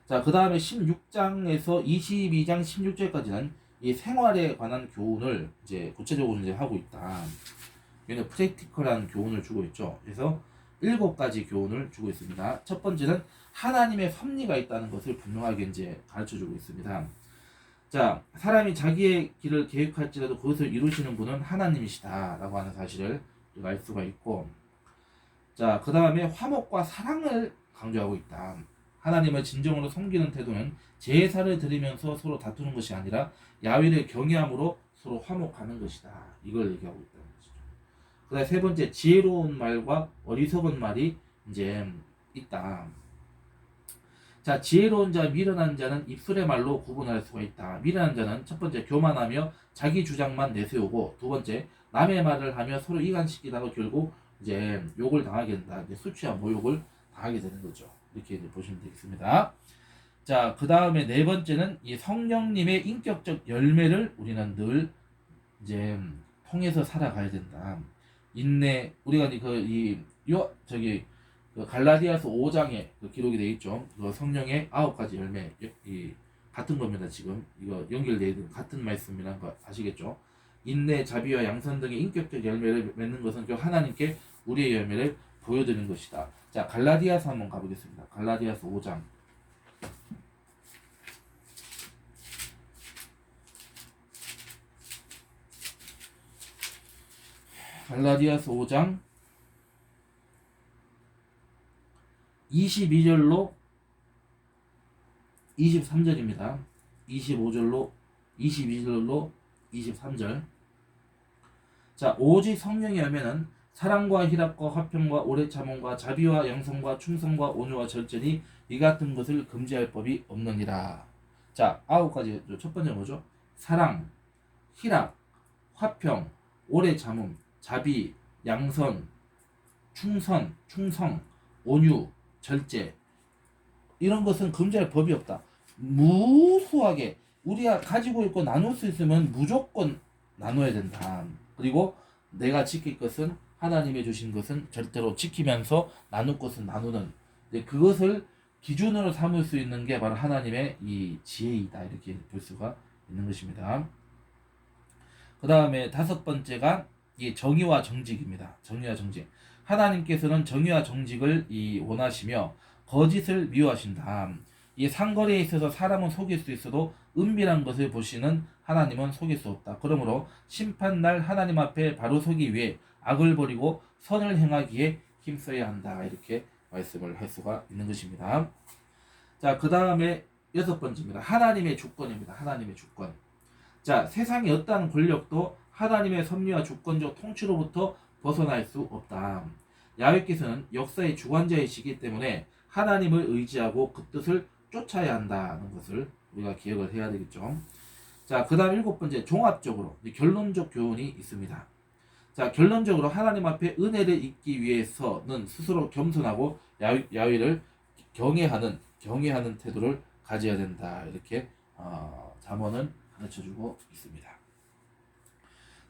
자, 그 다음에 16장에서 22장 16절까지는 이 생활에 관한 교훈을 이제 구체적으로 이제 하고 있다. 얘는 프랙티컬한 교훈을 주고 있죠. 그래서 7가지 교훈을 주고 있습니다. 첫 번째는 하나님의 섭리가 있다는 것을 분명하게 이제 가르쳐 주고 있습니다. 자, 사람이 자기의 길을 계획할지라도 그것을 이루시는 분은 하나님이시다 라고 하는 사실을 알 수가 있고, 자, 그 다음에 화목과 사랑을 강조하고 있다. 하나님을 진정으로 섬기는 태도는 제사를 드리면서 서로 다투는 것이 아니라 야훼를 경외함으로 서로 화목하는 것이다. 이걸 얘기하고 있다는 것이죠. 그 다음에 세 번째, 지혜로운 말과 어리석은 말이 이제 있다. 자, 지혜로운 자, 미련한 자는 입술의 말로 구분할 수가 있다. 미련한 자는 첫 번째, 교만하며 자기 주장만 내세우고, 두 번째, 남의 말을 하며 서로 이간시키다가 결국 이제 욕을 당하게 된다. 이제 수치와 모욕을 당하게 되는 거죠. 이렇게 이제 보시면 되겠습니다. 자, 그 다음에 네 번째는 이 성령님의 인격적 열매를 우리는 늘 이제 통해서 살아가야 된다. 인내, 우리가 그 갈라디아서 5장에 그 기록이 되어 있죠. 그 성령의 9가지 열매, 같은 겁니다. 지금 이거 연결되어 있는 같은 말씀이라는 거 아시겠죠? 인내, 자비와 양선 등의 인격적 열매를 맺는 것은 결국 하나님께 우리의 열매를 보여드리는 것이다. 자, 갈라디아서 한번 가보겠습니다. 갈라디아서 5장. 갈라디아서 5장 22절로 23절입니다. 25절로 22절로 23절. 자, 오직 성령의 열매는 사랑과 희락과 화평과 오래 참음과 자비와 양성과 충성과 온유와 절제니 이 같은 것을 금지할 법이 없느니라. 자, 9가지. 첫 번째 뭐죠? 사랑, 희락, 화평, 오래 참음, 자비, 양선, 충성, 온유, 절제. 이런 것은 금지할 법이 없다. 무수하게 우리가 가지고 있고 나눌 수 있으면 무조건 나눠야 된다. 그리고 내가 지킬 것은, 하나님이 주신 것은 절대로 지키면서 나눌 것은 나누는, 그것을 기준으로 삼을 수 있는 게 바로 하나님의 이 지혜이다. 이렇게 볼 수가 있는 것입니다. 그 다음에 5번째가 이 정의와 정직입니다. 정의와 정직. 하나님께서는 정의와 정직을 원하시며 거짓을 미워하신다. 이 상거리에 있어서 사람은 속일 수 있어도 은밀한 것을 보시는 하나님은 속일 수 없다. 그러므로 심판날 하나님 앞에 바로 서기 위해 악을 버리고 선을 행하기에 힘써야 한다. 이렇게 말씀을 할 수가 있는 것입니다. 자, 그 다음에 6번째입니다. 하나님의 주권입니다. 하나님의 주권. 자, 세상의 어떠한 권력도 하나님의 섭리와 주권적 통치로부터 벗어날 수 없다. 야훼께서는 역사의 주관자이시기 때문에 하나님을 의지하고 그 뜻을 쫓아야 한다는 것을 우리가 기억을 해야 되겠죠. 자, 그 다음 7번째, 종합적으로 결론적 교훈이 있습니다. 자, 결론적으로 하나님 앞에 은혜를 잊기 위해서는 스스로 겸손하고 야훼를 경외하는 태도를 가져야 된다. 이렇게 잠언은 가르쳐주고 있습니다.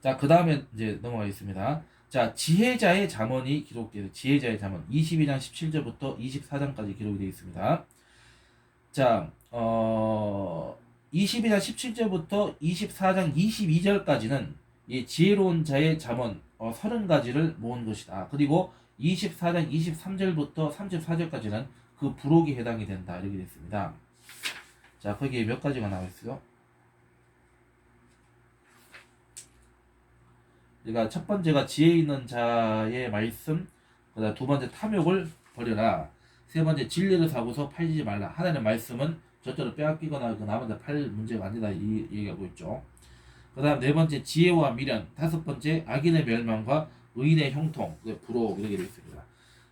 자, 그 다음에 이제 넘어가겠습니다. 자, 지혜자의 잠언이 기록되어, 지혜자의 잠언 22장 17절부터 24장까지 기록이 되어 있습니다. 자, 22장 17절부터 24장 22절까지는 이 지혜로운 자의 잠언 30가지를 모은 것이다. 그리고 24장 23절부터 34절까지는 그 부록이 해당이 된다. 이렇게 됐습니다. 자, 거기에 몇 가지가 나와 있어요. 그러니까 첫 번째가 지혜 있는 자의 말씀, 그다음 두 번째 탐욕을 버려라. 세 번째 진리를 사고서 팔지 말라. 하나님의 말씀은 저절로 빼앗기거나 그 남한테 팔 문제가 아니다 이 얘기하고 있죠. 그다음 네 번째 지혜와 미련, 다섯 번째 악인의 멸망과 의인의 형통, 부록 이렇게 되어 있습니다.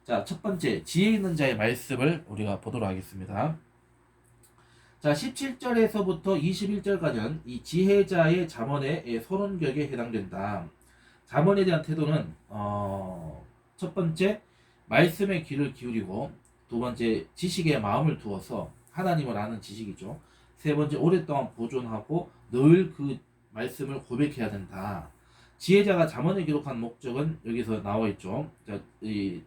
자, 첫 번째 지혜 있는 자의 말씀을 우리가 보도록 하겠습니다. 자, 17절에서부터 21절까지는 이 지혜자의 잠언의 서론격에 해당된다. 잠언에 대한 태도는 첫 번째 말씀에 귀를 기울이고, 두 번째 지식에 마음을 두어서 하나님을 아는 지식이죠. 세 번째 오랫동안 보존하고 늘 그 말씀을 고백해야 된다. 지혜자가 잠언을 기록한 목적은 여기서 나와 있죠. 자, 이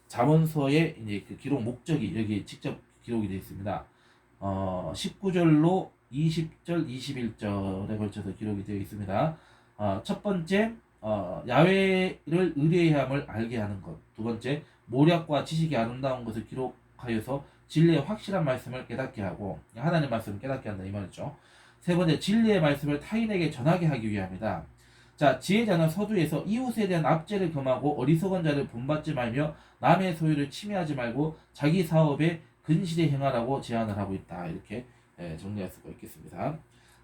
잠언서의 이제 그 기록 목적이 여기 직접 기록이 되어 있습니다. 19절로 20절, 21절에 걸쳐서 기록이 되어 있습니다. 첫 번째, 야훼를 의뢰함을 알게 하는 것. 두 번째, 모략과 지식이 아름다운 것을 기록하여서 진리의 확실한 말씀을 깨닫게 하고, 하나님 말씀을 깨닫게 한다 이 말이죠. 세 번째, 진리의 말씀을 타인에게 전하게 하기 위함이다. 자, 지혜자는 서두에서 이웃에 대한 압제를 금하고 어리석은 자를 본받지 말며 남의 소유를 침해하지 말고 자기 사업에 근실히 행하라고 제안을 하고 있다. 이렇게 정리할 수가 있겠습니다.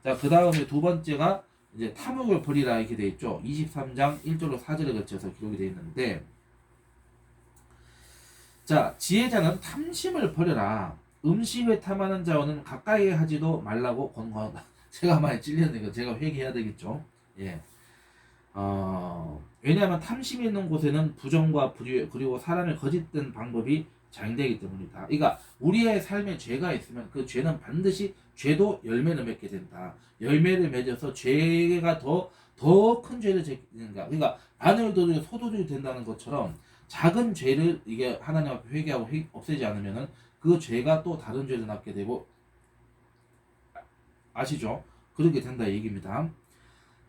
자, 그 다음에 두 번째가 이제 탐욕을 버리라 이렇게 되어 있죠. 23장 1절로 4절에 걸쳐서 기록이 되어 있는데, 자, 지혜자는 탐심을 버려라. 음식을 탐하는 자와는 가까이 하지도 말라고 권고한다. 제가 많이 찔렸는데 제가 회개해야 되겠죠. 예. 왜냐하면 탐심이 있는 곳에는 부정과 불의 그리고 사람의 거짓된 방법이 장되기 때문이다. 그러니까 우리의 삶에 죄가 있으면 그 죄는 반드시 죄도 열매를 맺게 된다. 열매를 맺어서 죄가 더 큰 죄를 짓는다. 그러니까 바늘도둑이 소도둑이 된다는 것처럼 작은 죄를 이게 하나님 앞에 회개하고 없애지 않으면은 그 죄가 또 다른 죄를 낳게 되고, 아시죠? 그렇게 된다 얘기입니다.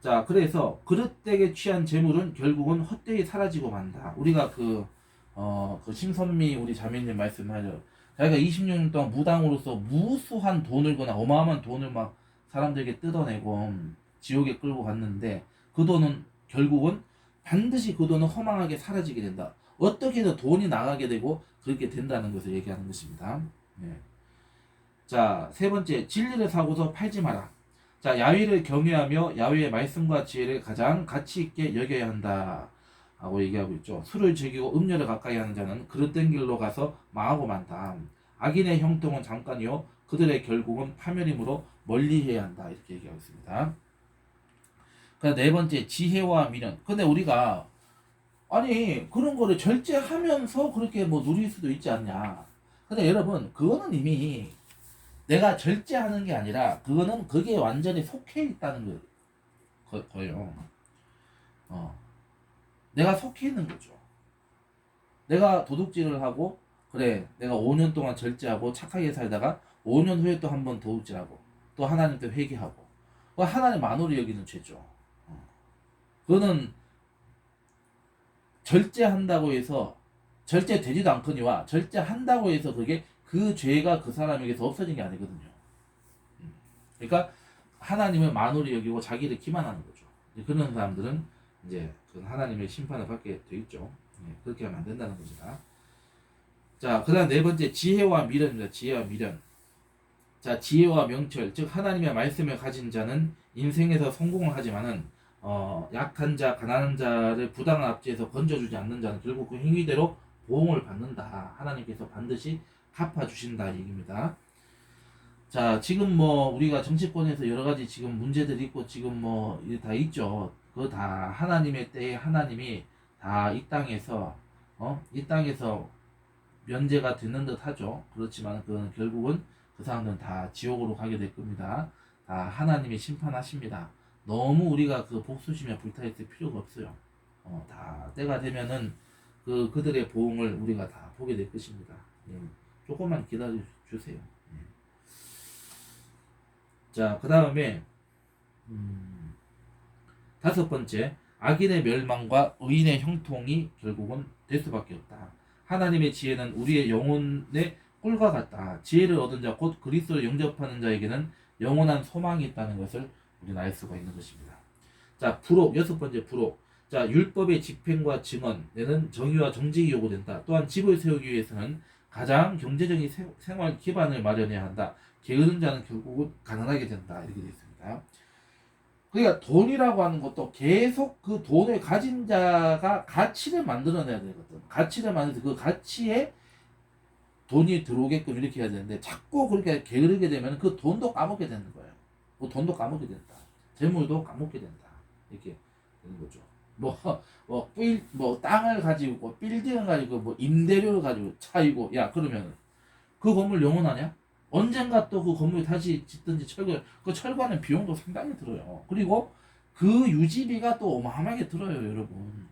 자, 그래서 그릇되게 취한 재물은 결국은 헛되이 사라지고 만다. 우리가 그 심선미 우리 자매님 말씀하죠. 자기가 20년 동안 무당으로서 무수한 돈을 거나 어마어마한 돈을 막 사람들에게 뜯어내고 지옥에 끌고 갔는데, 그 돈은 결국은 반드시 그 돈은 허망하게 사라지게 된다. 어떻게든 돈이 나가게 되고 그렇게 된다는 것을 얘기하는 것입니다. 네. 자, 세 번째, 진리를 사고서 팔지 마라. 자, 야훼를 경외하며 야훼의 말씀과 지혜를 가장 가치 있게 여겨야 한다 하고 얘기하고 있죠. 술을 즐기고 음료를 가까이 하는 자는 그릇된 길로 가서 망하고 만다. 악인의 형통은 잠깐이요 그들의 결국은 파멸이므로 멀리해야 한다. 이렇게 얘기하고 있습니다. 네 번째, 지혜와 미련. 근데 우리가 아니 그런 거를 절제하면서 그렇게 뭐 누릴 수도 있지 않냐. 근데 여러분, 그거는 이미 내가 절제하는 게 아니라 그거는 그게 완전히 속해 있다는 거예요. 내가 속해 있는 거죠. 내가 도둑질을 하고, 그래 내가 5년 동안 절제하고 착하게 살다가 5년 후에 또 한 번 도둑질하고 또 하나님께 회개하고, 하나님 만으로 여기는 죄죠. 그거는 절제한다고 해서 절제되지도 않거니와 절제한다고 해서 그게 그 죄가 그 사람에게서 없어진 게 아니거든요. 그러니까 하나님을 만으로 여기고 자기를 기만하는 거죠. 그런 사람들은 이제 그 하나님의 심판을 받게 돼 있죠. 그렇게 하면 안 된다는 겁니다. 자, 그다음 네 번째, 지혜와 미련입니다. 지혜와 미련. 자, 지혜와 명철, 즉 하나님의 말씀을 가진 자는 인생에서 성공을 하지만은 약한 자, 가난한 자를 부당한 압제에서 건져주지 않는 자는 결국 그 행위대로 보응을 받는다. 하나님께서 반드시 갚아주신다 얘기입니다. 자, 지금 뭐 우리가 정치권에서 여러 가지 지금 문제들이 있고 지금 뭐 다 있죠. 그거 다 하나님의 때에 하나님이 다 이 땅에서 이 땅에서 면제가 되는 듯 하죠. 그렇지만 그거는 결국은 그 사람들은 다 지옥으로 가게 될 겁니다. 다 하나님이 심판하십니다. 너무 우리가 그 복수심에 불타 있을 필요가 없어요. 다 때가 되면은 그들의 보응을 우리가 다 보게 될 것입니다. 예. 조금만 기다려 주세요. 예. 자, 그 다음에 다섯 번째, 악인의 멸망과 의인의 형통이 결국은 될 수밖에 없다. 하나님의 지혜는 우리의 영혼의 꿀과 같다. 지혜를 얻은 자 곧 그리스도를 영접하는 자에게는 영원한 소망이 있다는 것을 우리는 알 수가 있는 것입니다. 자, 부록 여섯 번째 부록. 자, 율법의 집행과 증언에는 정의와 정직이 요구된다. 또한 집을 세우기 위해서는 가장 경제적인 생활 기반을 마련해야 한다. 게으른 자는 결국은 가난하게 된다. 이렇게 되어 있습니다. 그러니까 돈이라고 하는 것도 계속 그 돈을 가진 자가 가치를 만들어내야 되거든. 가치를 만들어서 그 가치에 돈이 들어오게끔 이렇게 해야 되는데 자꾸 그렇게 게으르게 되면 그 돈도 까먹게 되는 거예요. 그 돈도 까먹게 된다. 재물도 까먹게 된다. 이렇게 되는 거죠. 땅을 가지고, 빌딩을 가지고, 임대료를 가지고 차이고, 야, 그러면 그 건물 영원하냐? 언젠가 또 그 건물 다시 짓든지 그 철거하는 비용도 상당히 들어요. 그리고 그 유지비가 또 어마어마하게 들어요, 여러분.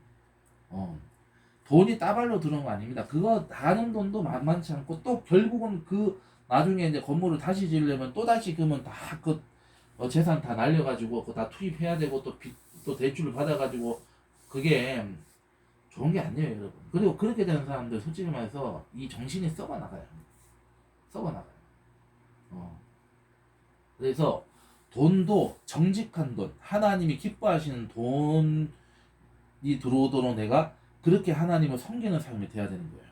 돈이 따발로 들어온 거 아닙니다. 그거 하는 돈도 만만치 않고 또 결국은 그 나중에 이제 건물을 다시 지으려면 또 다시 그러면 다 그 재산 다 날려가지고 그거 다 투입해야 되고 또 대출을 받아가지고 그게 좋은 게 아니에요, 여러분. 그리고 그렇게 되는 사람들 솔직히 말해서 이 정신이 썩어 나가요. 썩어 나가요. 그래서 돈도 정직한 돈, 하나님이 기뻐하시는 돈이 들어오도록 내가 그렇게 하나님을 섬기는 삶이 돼야 되는 거예요.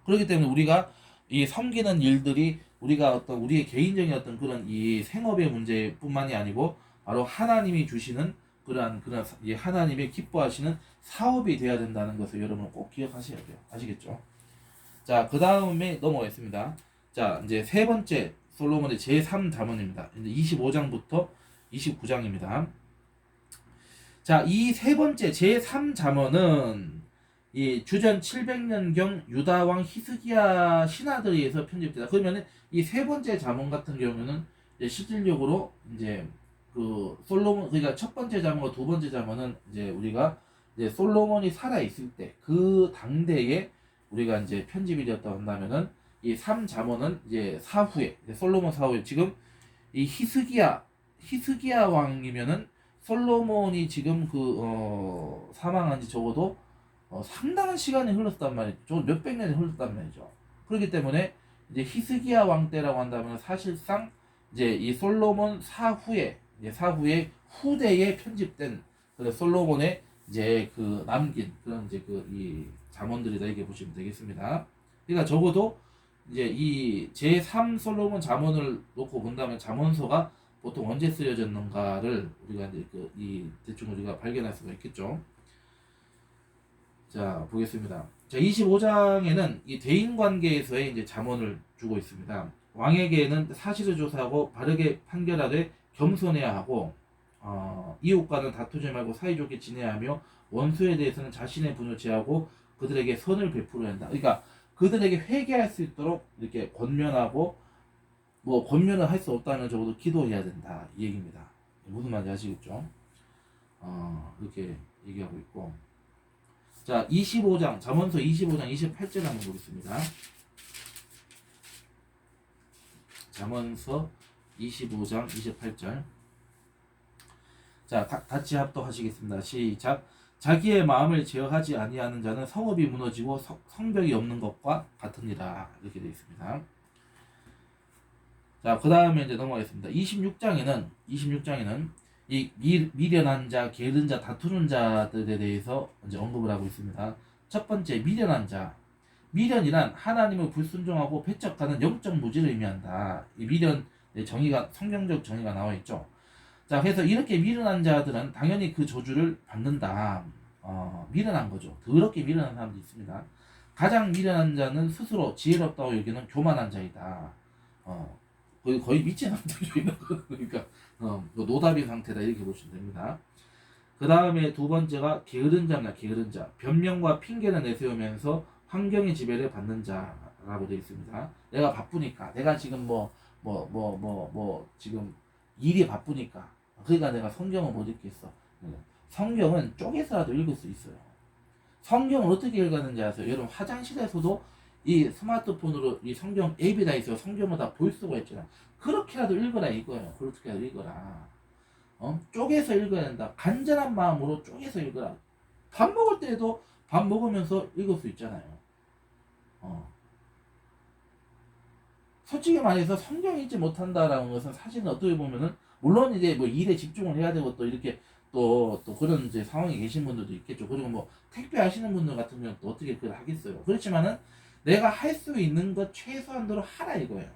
그렇기 때문에 우리가 이 섬기는 일들이 우리가 어떤 우리의 개인적인 어떤 그런 이 생업의 문제뿐만이 아니고 바로 하나님이 주시는 그런 이 하나님의 기뻐하시는 사업이 돼야 된다는 것을 여러분 꼭 기억하셔야 돼요. 아시겠죠? 자, 그 다음에 넘어가겠습니다. 자, 이제 세 번째 솔로몬의 제3잠언입니다. 이제 25장부터 29장입니다. 자, 이 세 번째 제3잠언은 이 주전 700년경 유다 왕 히스기야 신하들에 의해서 편집되다. 그러면은 이 세 번째 잠언 같은 경우는 이제 실질적으로 이제 그 솔로몬, 그러니까 첫 번째 잠언과 두 번째 잠언은 이제 우리가 이제 솔로몬이 살아 있을 때 그 당대에 우리가 이제 편집이 되었다 한다면은 이 3잠언은 이제 사후에 솔로몬 사후에 지금 이 히스기야 왕이면은 솔로몬이 지금 사망한 지 적어도 상당한 시간이 흘렀단 말이죠. 좀 몇백 년이 흘렀단 말이죠. 그렇기 때문에 이제 히스기야 왕 때라고 한다면 사실상 이제 이 솔로몬 사후에 후대에 편집된 솔로몬의 이제 그 남긴 그런 이제 그 이 잠언들이다 이렇게 보시면 되겠습니다. 그러니까 적어도 이제 이 제3 솔로몬 잠언을 놓고 본다면 잠언서가 보통 언제 쓰여졌는가를 우리가 이제 이 대충 우리가 발견할 수가 있겠죠. 자, 보겠습니다. 자, 25장에는 이 대인 관계에서의 이제 잠언을 주고 있습니다. 왕에게는 사실을 조사하고 바르게 판결하되 겸손해야 하고, 이웃과는 다투지 말고 사이좋게 지내야 하며, 원수에 대해서는 자신의 분을 제하고 그들에게 선을 베풀어야 한다. 그러니까 그들에게 회개할 수 있도록 이렇게 권면하고, 권면을 할 수 없다면 적어도 기도해야 된다. 이 얘기입니다. 무슨 말인지 아시겠죠? 이렇게 얘기하고 있고. 자, 25장, 잠언서 25장 28절 한번 보겠습니다. 잠언서 25장 28절. 자, 같이 합독하시겠습니다. 시작. 자기의 마음을 제어하지 아니하는 자는 성읍이 무너지고 성벽이 없는 것과 같으니라. 이렇게 되어 있습니다. 자, 그 다음에 이제 넘어가겠습니다. 26장에는 이 미련한 자, 게으른 자, 다투는 자들에 대해서 이제 언급을 하고 있습니다. 첫 번째, 미련한 자. 미련이란 하나님을 불순종하고 배척하는 영적 무지를 의미한다. 이 미련 정의가 성경적 정의가 나와 있죠. 자, 그래서 이렇게 미련한 자들은 당연히 그 저주를 받는다. 미련한 거죠. 더럽게 미련한 사람도 있습니다. 가장 미련한 자는 스스로 지혜롭다고 여기는 교만한 자이다. 거의 미친 상태죠. 그러니까 노답인 상태다 이렇게 보시면 됩니다. 그 다음에 두 번째가 게으른 자입니다. 게으른 자. 변명과 핑계를 내세우면서 환경의 지배를 받는 자라고 되어 있습니다. 내가 바쁘니까, 내가 지금 지금 일이 바쁘니까, 그러니까 내가 성경을 못 읽겠어. 성경은 쪼개서라도 읽을 수 있어요. 성경을 어떻게 읽었는지 아세요? 여러분 화장실에서도 이 스마트폰으로 이 성경 앱이 다 있어요. 성경을 다 볼 수가 있잖아. 그렇게라도 읽어라 이거예요. 그렇게라도 읽어라. 쪼개서 읽어야 된다. 간절한 마음으로 쪼개서 읽어라. 밥 먹을 때도 밥 먹으면서 읽을 수 있잖아요. 솔직히 말해서 성경 읽지 못한다라는 것은 사실은 어떻게 보면은 물론 이제 뭐 일에 집중을 해야 되고 또 이렇게 또 그런 이제 상황에 계신 분들도 있겠죠. 그리고 뭐 택배 하시는 분들 같은 경우는 또 어떻게 그걸 하겠어요. 그렇지만은 내가 할 수 있는 것 최소한도로 하라 이거예요.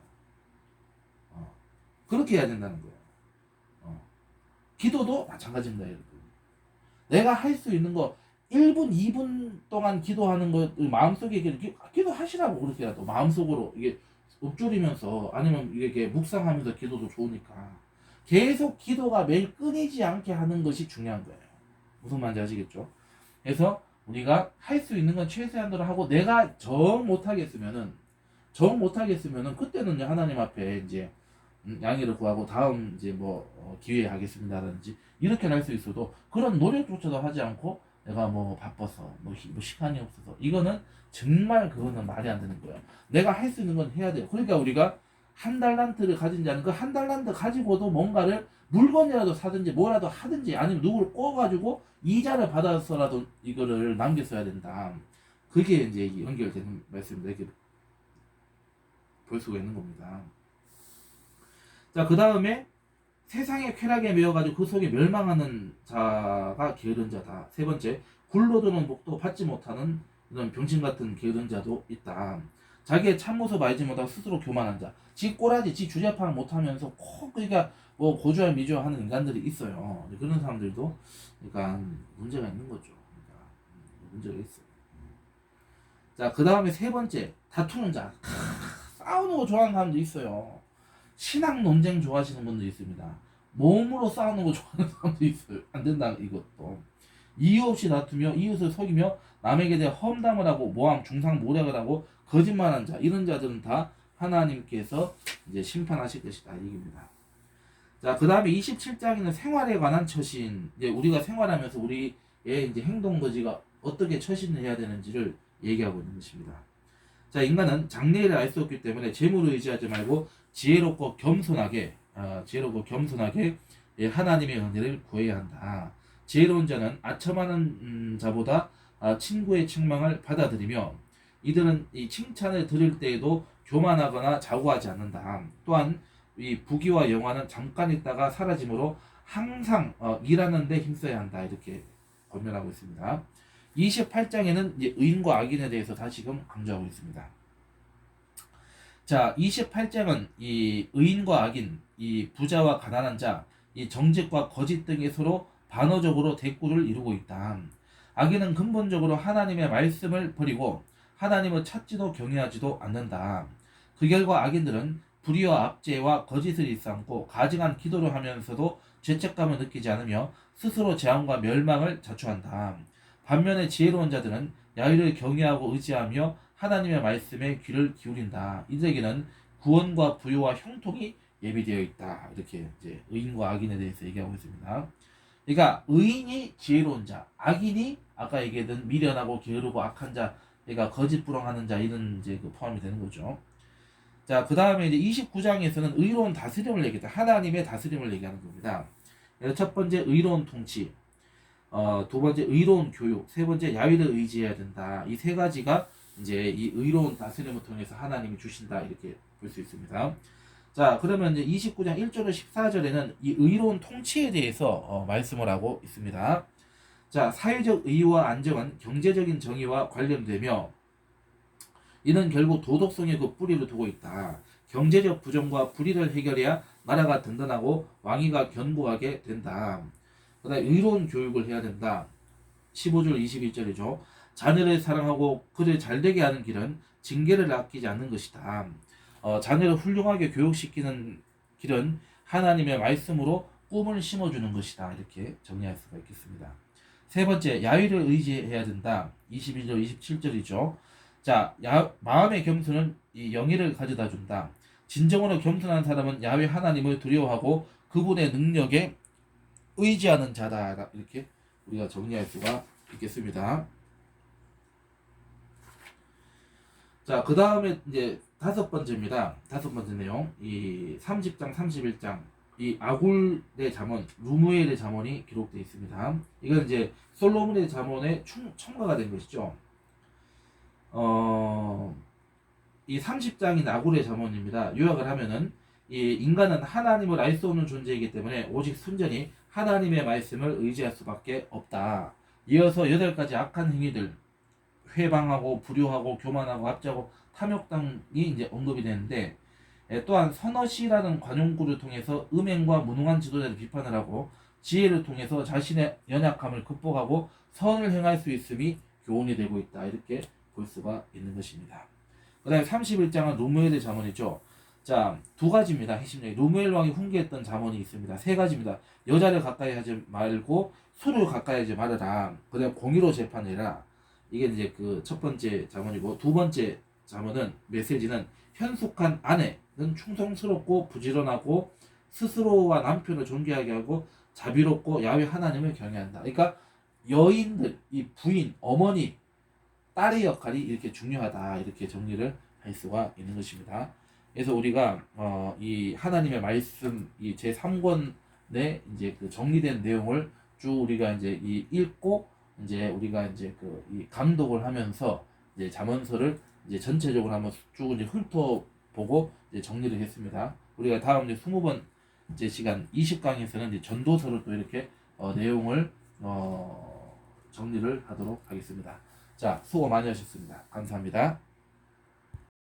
그렇게 해야 된다는 거예요. 기도도 마찬가지입니다, 여러분. 내가 할 수 있는 거 1분, 2분 동안 기도하는 거 마음속에 기도하시라고 그렇게라도 마음속으로 이게 읊조리면서 아니면 이렇게 묵상하면서 기도도 좋으니까 계속 기도가 매일 끊이지 않게 하는 것이 중요한 거예요. 무슨 말인지 아시겠죠? 그래서 우리가 할 수 있는 건 최소한으로 하고 내가 정 못하겠으면은 그때는 하나님 앞에 이제 양해를 구하고 다음 이제 뭐 기회에 하겠습니다라든지 이렇게 할 수 있어도 그런 노력조차도 하지 않고 내가 뭐 바빠서 뭐 시간이 없어서 이거는 정말 그거는 말이 안 되는 거예요. 내가 할 수 있는 건 해야 돼요. 그러니까 우리가 한 달란트를 가진 자는 그 한 달란트 가지고도 뭔가를 물건이라도 사든지 뭐라도 하든지 아니면 누구를 꼬가지고 이자를 받아서라도 이거를 남겼어야 된다. 그게 이제 연결되는 말씀입니다. 이렇게 볼 수가 있는 겁니다. 자, 그 다음에 세상의 쾌락에 매여가지고 그 속에 멸망하는 자가 게으른 자다. 세 번째, 굴러드는 복도 받지 못하는 이런 병신 같은 게으른 자도 있다. 자기의 참모습 알지 못하고 스스로 교만한 자. 지 꼬라지, 지 주제 파악 못하면서 꼭 그러니까 뭐 고주할 미주하는 인간들이 있어요. 그런 사람들도 그러니까 문제가 있는 거죠. 그러니까 문제가 있어요. 자, 그 다음에 세 번째, 다투는 자. 싸우는 거 좋아하는 사람도 있어요. 신앙 논쟁 좋아하시는 분도 있습니다. 몸으로 싸우는 거 좋아하는 사람도 있어요. 안 된다 이것도. 이유 없이 다투며 이웃을 속이며 남에게 대해 험담을 하고 모함, 중상, 모략을 하고 거짓말한 자 이런 자들은 다 하나님께서 이제 심판하실 것이다 이 얘기입니다. 자, 그 다음에 27장에는 생활에 관한 처신. 이제 우리가 생활하면서 우리의 이제 행동 거지가 어떻게 처신을 해야 되는지를 얘기하고 있는 것입니다. 자, 인간은 장래를 알 수 없기 때문에 재물을 의지하지 말고 지혜롭고 겸손하게 하나님의 은혜를 구해야 한다. 지혜로운 자는 아첨하는 자보다 친구의 책망을 받아들이며 이들은 이 칭찬을 들을 때에도 교만하거나 자고하지 않는다. 또한 이 부귀와 영화는 잠깐 있다가 사라지므로 항상 일하는 데 힘써야 한다. 이렇게 권면하고 있습니다. 28장에는 이제 의인과 악인에 대해서 다시금 강조하고 있습니다. 자, 28장은 이 의인과 악인, 이 부자와 가난한 자, 이 정직과 거짓 등이 서로 반어적으로 대꾸를 이루고 있다. 악인은 근본적으로 하나님의 말씀을 버리고 하나님을 찾지도 경외하지도 않는다. 그 결과 악인들은 불의와 압제와 거짓을 일삼고 가증한 기도를 하면서도 죄책감을 느끼지 않으며 스스로 재앙과 멸망을 자초한다. 반면에 지혜로운 자들은 야훼를 경외하고 의지하며 하나님의 말씀에 귀를 기울인다. 이들에게는 구원과 부요와 형통이 예비되어 있다. 이렇게 이제 의인과 악인에 대해서 얘기하고 있습니다. 그러니까 의인이 지혜로운 자, 악인이 아까 얘기했던 미련하고 게으르고 악한 자, 그러니까 거짓부렁하는 자 이런 이제 그 포함이 되는 거죠. 자, 그 다음에 이제 29장에서는 의로운 다스림을 얘기했다. 하나님의 다스림을 얘기하는 겁니다. 첫 번째 의로운 통치, 두 번째 의로운 교육, 세 번째 야훼를 의지해야 된다. 이 세 가지가 이제 이 의로운 다스림을 통해서 하나님이 주신다 이렇게 볼 수 있습니다. 자, 그러면 이제 29장 1절로 14절에는 이 의로운 통치에 대해서 말씀을 하고 있습니다. 자, 사회적 의와 안정은 경제적인 정의와 관련되며 이는 결국 도덕성의 그 뿌리를 두고 있다. 경제적 부정과 불의를 해결해야 나라가 든든하고 왕위가 견고하게 된다. 그 다음에 의로운 교육을 해야 된다. 15절 21절이죠. 자녀를 사랑하고 그를 잘되게 하는 길은 징계를 아끼지 않는 것이다. 자녀를 훌륭하게 교육시키는 길은 하나님의 말씀으로 꿈을 심어주는 것이다. 이렇게 정리할 수가 있겠습니다. 세 번째, 야훼를 의지해야 된다. 22절 27절이죠. 자, 마음의 겸손은 이 영예를 가져다 준다. 진정으로 겸손한 사람은 야훼 하나님을 두려워하고 그분의 능력에 의지하는 자다. 이렇게 우리가 정리할 수가 있겠습니다. 자, 그 다음에 이제 다섯 번째입니다. 다섯 번째 내용. 이 30장, 31장. 이 아굴의 잠언, 루무엘의 잠언이 기록되어 있습니다. 이건 이제 솔로몬의 잠언에 첨가가 된 것이죠. 이 30장이 나굴의 잠언입니다. 요약을 하면은 이 인간은 하나님을 알 수 없는 존재이기 때문에 오직 순전히 하나님의 말씀을 의지할 수밖에 없다. 이어서 8가지 악한 행위들, 회방하고 불효하고 교만하고 합자고 탐욕당이 이제 언급이 되는데, 또한 선어시라는 관용구를 통해서 음행과 무능한 지도자를 비판을 하고 지혜를 통해서 자신의 연약함을 극복하고 선을 행할 수 있음이 교훈이 되고 있다. 이렇게 볼 수가 있는 것입니다. 그 다음에 31장은 루무엘의 잠언이죠. 자, 2가지입니다. 핵심적인 루무엘 왕이 훈계했던 잠언이 있습니다. 3가지입니다. 여자를 가까이 하지 말고 소를 가까이 하지 말아라. 그 다음에 공의로 재판해라. 이게 이제 그 첫 번째 잠언이고, 2번째 잠언은 메시지는 현숙한 아내는 충성스럽고 부지런하고 스스로와 남편을 존귀하게 하고 자비롭고 야훼 하나님을 경외한다. 그러니까 여인들, 이 부인, 어머니, 딸의 역할이 이렇게 중요하다. 이렇게 정리를 할 수가 있는 것입니다. 그래서 우리가 이 하나님의 말씀 이 제3권의 이제 그 정리된 내용을 쭉 우리가 이제 이 읽고 이제 우리가 이제 그 이 감독을 하면서 이제 잠언서를 이제 전체적으로 한번 쭉 이제 훑어보고 이제 정리를 했습니다. 우리가 다음 이제 20번 이제 시간 20강에서는 이제 전도서를 또 이렇게 내용을 정리를 하도록 하겠습니다. 자, 수고 많이 하셨습니다. 감사합니다.